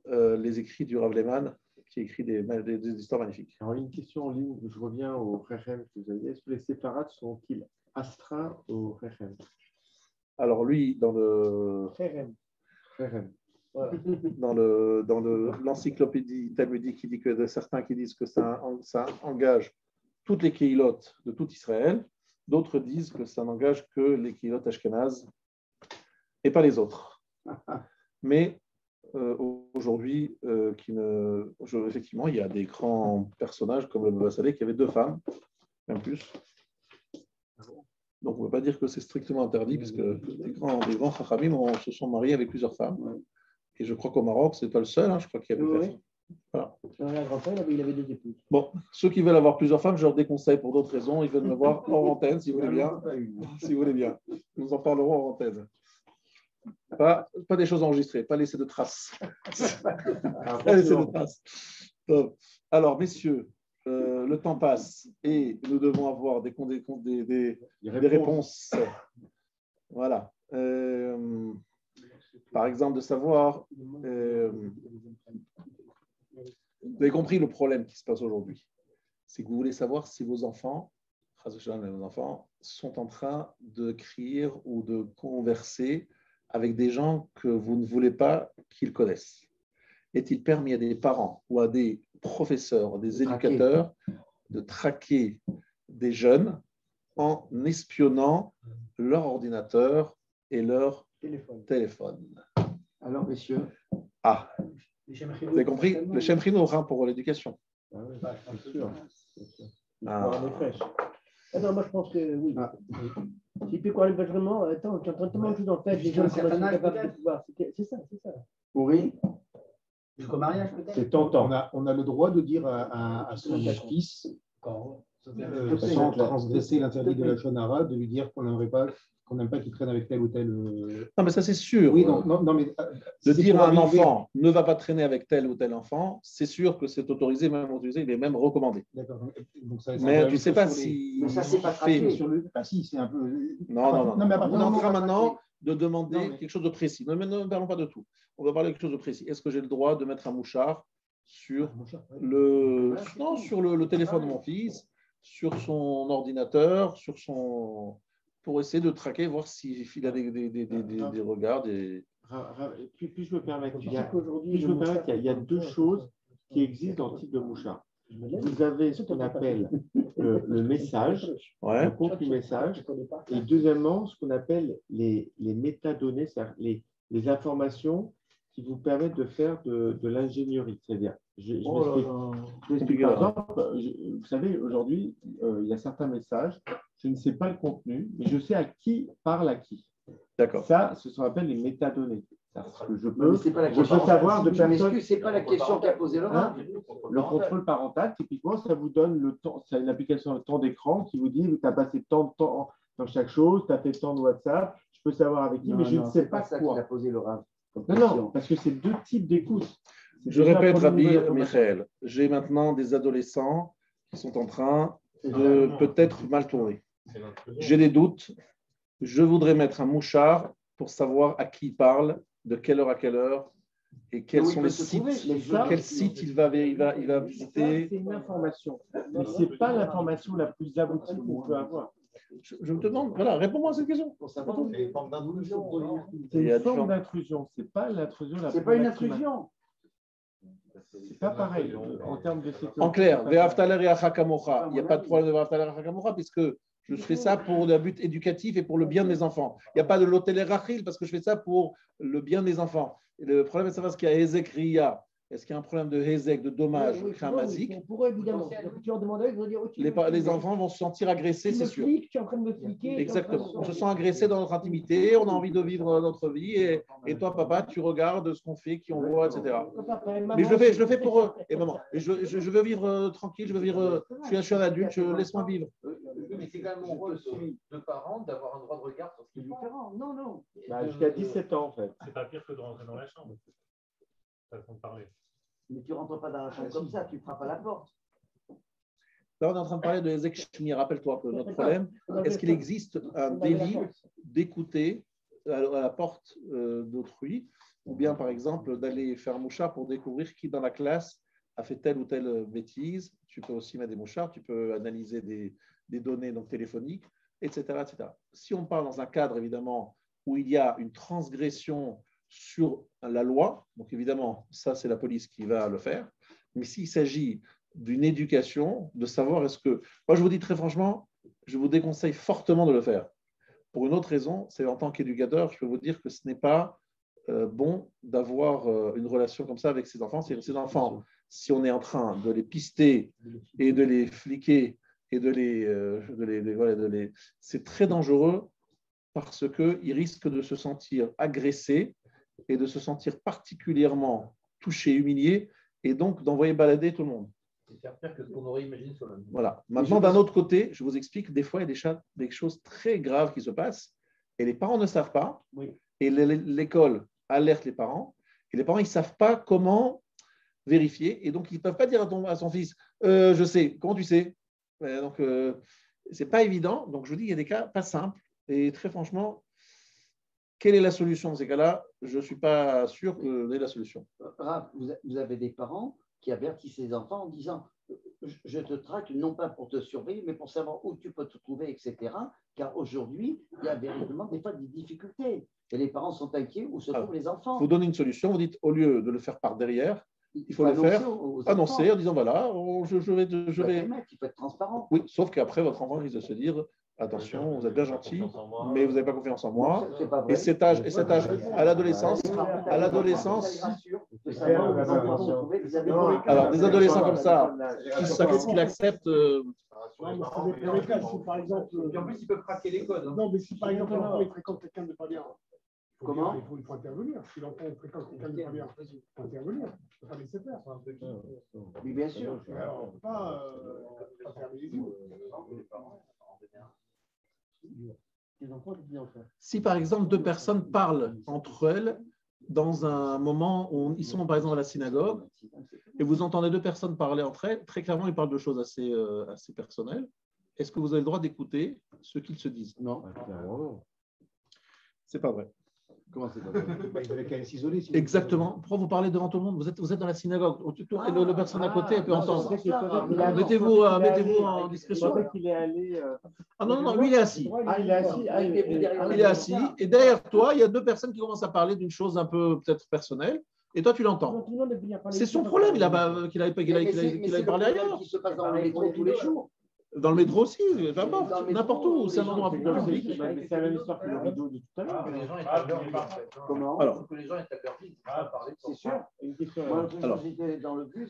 les écrits du Rav Lehman, qui écrit des histoires magnifiques. Alors, une question en ligne, je reviens au Rechem que vous avez. Est-ce que les séparats sont-ils astreints au Rechem? Alors lui, dans le dans l'encyclopédie talmudique, qui dit que de certains qui disent que ça engage toutes les kéhilotes de tout Israël, d'autres disent que ça n'engage que les kéhilotes ashkénazes et pas les autres. Mais aujourd'hui, effectivement, il y a des grands personnages comme le Baba Saleh qui avait 2 femmes, même plus. Donc on ne peut pas dire que c'est strictement interdit, parce que des grands chachamim se sont mariés avec plusieurs femmes. Et je crois qu'au Maroc, ce n'est pas le seul, je crois qu'il y avait fait. Voilà. Il avait 2 épouses. Bon, ceux qui veulent avoir plusieurs femmes, je leur déconseille pour d'autres raisons. Ils veulent me voir hors antenne, si vous voulez bien. Si vous voulez bien. Nous en parlerons hors antenne. Pas des choses enregistrées, pas laisser de traces. Pas laisser de traces. Alors, messieurs, le temps passe et nous devons avoir des réponses. Voilà. Par exemple, de savoir, vous avez compris le problème qui se passe aujourd'hui. C'est que vous voulez savoir si vos enfants sont en train d'écrire ou de converser avec des gens que vous ne voulez pas qu'ils connaissent. Est-il permis à des parents ou à des professeurs, des éducateurs de traquer des jeunes en espionnant leur ordinateur et leur téléphone? Alors, messieurs. Vous avez compris? Le Shem Chinour pour l'éducation. C'est sûr. Non, moi je pense que oui. Si tu peux vraiment, attends, tu es en train de te manger dans le fait, les gens sont capables de pouvoir. C'est ça. Oui. Jusqu'au mariage, peut-être. C'est tentant. On a le droit de dire à son fils, sans transgresser l'interdit de la Shonara, de lui dire qu'on n'aime pas qu'il traîne avec tel ou tel. Non, mais ça c'est sûr. Oui, non, mais de dire à un enfant ne va pas traîner avec tel ou tel enfant, c'est sûr que c'est autorisé, même autorisé, il est même recommandé. D'accord. Mais tu ne sais pas si. Mais ça, c'est pas traqué. Si, c'est un peu. Non. On est en train maintenant de demander quelque chose de précis. Ne parlons pas de tout. On va parler de quelque chose de précis. Est-ce que j'ai le droit de mettre un mouchard sur le téléphone de mon fils, sur son ordinateur, pour essayer de traquer, voir s'il a des regards. Puis-je me permettre, il y a 2 choses qui existent dans le type de mouchard. Vous avez ce qu'on appelle le message, le contenu message, et deuxièmement, ce qu'on appelle les métadonnées, c'est-à-dire les informations qui vous permettent de faire de l'ingénierie. C'est-à-dire, je m'explique. Par exemple, vous savez, aujourd'hui, il y a certains messages, je ne sais pas le contenu, mais je sais à qui parle à qui. D'accord. Ça, ce qu'on appelle les métadonnées. Je peux savoir de personne. C'est pas la question qu'a posée Laurent. Le contrôle parental, typiquement, ça vous donne le temps. C'est une application de temps d'écran qui vous dit tu as passé tant de temps dans chaque chose, tu as fait tant de WhatsApp, je peux savoir avec qui, mais je ne sais pas ça quoi. qu'il a posé Laurent. Non, parce que c'est 2 types d'écoute. Je répète, Rabbi Michael, j'ai maintenant des adolescents qui sont en train de peut-être mal tourner. J'ai des doutes. Je voudrais mettre un mouchard pour savoir à qui il parle, de quelle heure à quelle heure, et quels sont les sites, quel site il va visiter. C'est une information, mais ce n'est pas l'information la plus aboutie qu'on peut avoir. Je me demande, voilà, réponds-moi à cette question. C'est une forme d'intrusion, c'est pas l'intrusion la plus. C'est pas une intrusion. C'est pas pareil en termes de sécurité. En clair, Ve'aftaler et Achakamocha, il n'y a pas de problème de Ve'aftaler et Achakamocha puisque je fais ça pour un but éducatif et pour le bien de mes enfants. Il n'y a pas de l'hôtel Rachil parce que je fais ça pour le bien des enfants. Et le problème, c'est de savoir ce qu'il y a Hezek Ria. Est-ce qu'il y a un problème de Hezek, de dommage, Khamazik? Pour eux, évidemment. Tu leur demandais, je veux dire, les enfants vont se sentir agressés, c'est sûr. Tu es en train de me fliquer. Exactement. On se sent agressé dans notre intimité, on a envie de vivre notre vie. Et toi, papa, tu regardes ce qu'on fait, qui on voit, etc. Mais je le fais pour eux. Et maman, je veux vivre tranquille, je veux vivre. Je suis un adulte, laisse-moi vivre. Mais c'est quand même mon rôle de parent d'avoir un droit de regard sur ce qui est différent. Non. Jusqu'à 17 ans, en fait. C'est pas pire que de rentrer dans la chambre. Façon de parler. Mais tu ne rentres pas dans la chambre comme ça, tu frappes à la porte. Là, on est en train de parler de Hezek Shmi. Rappelle-toi que notre problème, est-ce qu'il existe un délit d'écouter à la porte d'autrui, ou bien, par exemple, d'aller faire un mouchard pour découvrir qui dans la classe a fait telle ou telle bêtise. Tu peux aussi mettre des mouchards, tu peux analyser des données donc, téléphoniques, etc., etc. Si on parle dans un cadre, évidemment, où il y a une transgression sur la loi, donc évidemment, ça c'est la police qui va le faire, mais s'il s'agit d'une éducation, de savoir est-ce que... Moi je vous dis très franchement, je vous déconseille fortement de le faire. Pour une autre raison, c'est en tant qu'éducateur, je peux vous dire que ce n'est pas bon d'avoir une relation comme ça avec ses enfants. C'est ces enfants, si on est en train de les pister et de les fliquer et c'est très dangereux parce qu'ils risquent de se sentir agressés et de se sentir particulièrement touché, humilié, et donc d'envoyer balader tout le monde. C'est faire pire que ce qu'on aurait imaginé sur la. Voilà. Maintenant, d'un autre côté, je vous explique, des fois, il y a des choses très graves qui se passent, et les parents ne savent pas, et l'école alerte les parents, et les parents, ils ne savent pas comment vérifier, et donc ils ne peuvent pas dire à son fils, je sais, comment tu sais? Donc, ce n'est pas évident, donc je vous dis, il y a des cas pas simples, et très franchement, quelle est la solution dans ces cas-là? Je ne suis pas sûr que c'est la solution. Raph, vous avez des parents qui avertissent les enfants en disant je te traque non pas pour te surveiller, mais pour savoir où tu peux te trouver, etc. Car aujourd'hui, il y a véritablement des fois des difficultés. Et les parents sont inquiets où se trouvent les enfants. Vous donnez une solution, vous dites au lieu de le faire par derrière, il faut le faire annoncer en disant voilà, je vais. Il faut être transparent. Oui, sauf qu'après, votre enfant risque de se dire attention, vous êtes bien gentil, mais vous n'avez pas confiance en moi. Et cet âge, à l'adolescence, alors des adolescents comme ça, qu'est-ce qu'il accepte par exemple, en plus, ils peuvent craquer les codes. Non, mais si par exemple, l'enfant il fréquente quelqu'un de pas bien. Comment? Il faut intervenir. Si l'enfant fréquente quelqu'un de pas bien, il faut intervenir. Il ne faut pas laisser faire. Oui, bien sûr. Alors, on ne peut pas fermer les yeux. Si par exemple deux personnes parlent entre elles dans un moment où ils sont par exemple à la synagogue et vous entendez deux personnes parler entre elles, très clairement ils parlent de choses assez personnelles, est-ce que vous avez le droit d'écouter ce qu'ils se disent? Non. C'est pas vrai. Comment c'est pas vrai? Ils avaient qu'à s'isoler. Exactement. Pourquoi vous parlez devant tout le monde? Vous êtes dans la synagogue. La personne à côté peut entendre. Mettez-vous en discrétion. Ah non, lui il est assis. Il est assis. Et derrière toi, il y a deux personnes qui commencent à parler d'une chose un peu peut-être personnelle. Et toi, tu l'entends. C'est son problème qu'il aille parler ailleurs. Qui se passe dans le métro tous les jours. Dans le métro aussi, n'importe où, c'est un endroit public. C'est la même histoire que le rideau de tout à l'heure. Comment? Alors, que les gens étaient avertis. C'est sûr. Alors,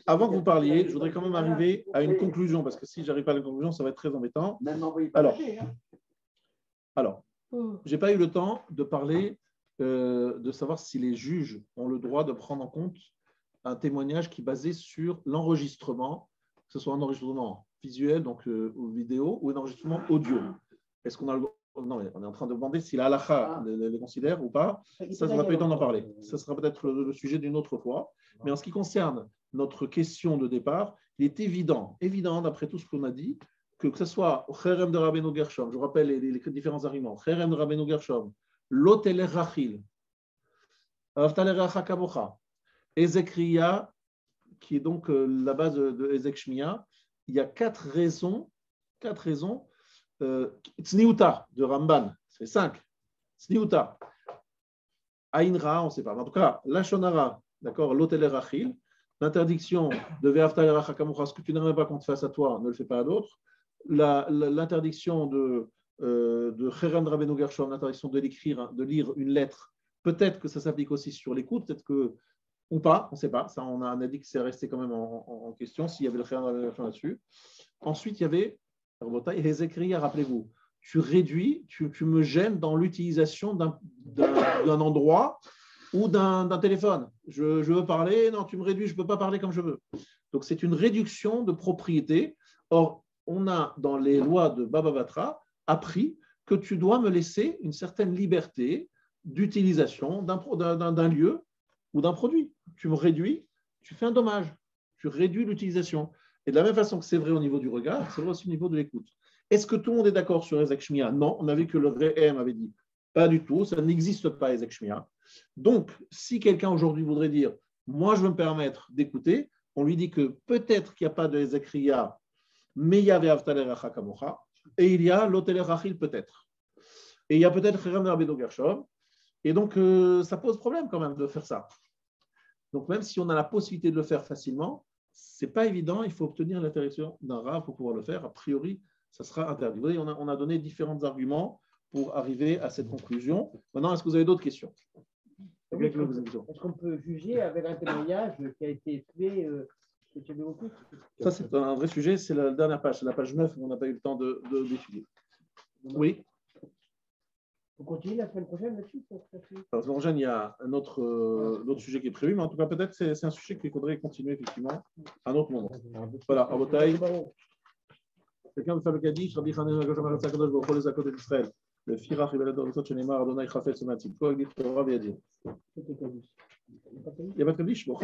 avant que vous parliez, je voudrais quand même arriver à une conclusion, parce que si je n'arrive pas à la conclusion, ça va être très embêtant. Alors, je n'ai pas eu le temps de parler de savoir si les juges ont le droit de prendre en compte un témoignage qui est basé sur l'enregistrement, que ce soit un enregistrement visuel, donc vidéo, ou un enregistrement audio. Est-ce qu'on a le non, on est en train de demander si la halakha les considère ou pas. Ça, on n'a pas eu le temps d'en parler. Ça sera peut-être le sujet d'une autre fois. Mais en ce qui concerne notre question de départ, il est évident, d'après tout ce qu'on a dit, que ce soit Cherem de Rabbeinu Gershom, je vous rappelle les différents arguments, Cherem de Rabbeinu Gershom, Lotel Rachil, Avtal Racha Kamocha, Ezek Riya, qui est donc la base de Ezek Shmiya, il y a quatre raisons. Tzniuta de Ramban, ça fait 5. Tzniuta. Aïnra, on ne sait pas. En tout cas, Lachonara, d'accord, l'Otel Rachil, l'interdiction de Ve'afta l'eracha kamocha, ce que tu n'aimerais pas qu'on te fasse à toi, ne le fais pas à d'autres. L'interdiction de Cherem de Rabbeinu Gershom, l'interdiction de lire une lettre, peut-être que ça s'applique aussi sur l'écoute, peut-être que, ou pas, on ne sait pas. Ça, on a dit que c'est resté quand même en question, s'il y avait le Cherem de Rabbeinu Gershom là-dessus. Ensuite, il y avait Hezekriya, rappelez-vous, tu réduis, tu me gênes dans l'utilisation d'un endroit ou d'un téléphone. Je veux parler, non, tu me réduis, je ne peux pas parler comme je veux. Donc, c'est une réduction de propriété. Or, on a, dans les lois de Baba Batra, appris que tu dois me laisser une certaine liberté d'utilisation d'un lieu ou d'un produit. Tu me réduis, tu fais un dommage, tu réduis l'utilisation. Et de la même façon que c'est vrai au niveau du regard, c'est vrai aussi au niveau de l'écoute. Est-ce que tout le monde est d'accord sur Ezek Shmiya? Non, on a vu que le Re'em avait dit pas du tout, ça n'existe pas Ezek Shmiya. Donc, si quelqu'un aujourd'hui voudrait dire moi je veux me permettre d'écouter, on lui dit que peut-être qu'il n'y a pas de Ezek Riya, mais il y avait Avtal l'eracha kamocha, et il y a l'Otel Rachil peut-être. Et il y a peut-être Cherem de Rabbeinu Gershom, et donc ça pose problème quand même de faire ça. Donc, même si on a la possibilité de le faire facilement, ce n'est pas évident, il faut obtenir l'interdiction d'un rav pour pouvoir le faire. A priori, ça sera interdit. Vous voyez, on a donné différents arguments pour arriver à cette conclusion. Maintenant, est-ce que vous avez d'autres questions? Est-ce qu'on peut juger avec un témoignage qui a été fait Ça, c'est un vrai sujet, c'est la dernière page, c'est la page 9, on n'a pas eu le temps d'étudier. Oui. On continue la semaine prochaine là-dessus? La semaine prochaine, il y a un autre sujet qui est prévu, mais en tout cas, peut-être c'est un sujet qu'il faudrait continuer effectivement à un autre moment. Voilà, à Botaï. Quelqu'un veut faire le Kaddish, Rabbi Chanan, Kadosh Baruch Hu, les Akot d'Israël. Le Firach, il va l'être dans Shenemar, Adonai Chafetz Matzil. Quoi, il dit Torah, il y a dit. Il n'y a pas de Kaddish, bon,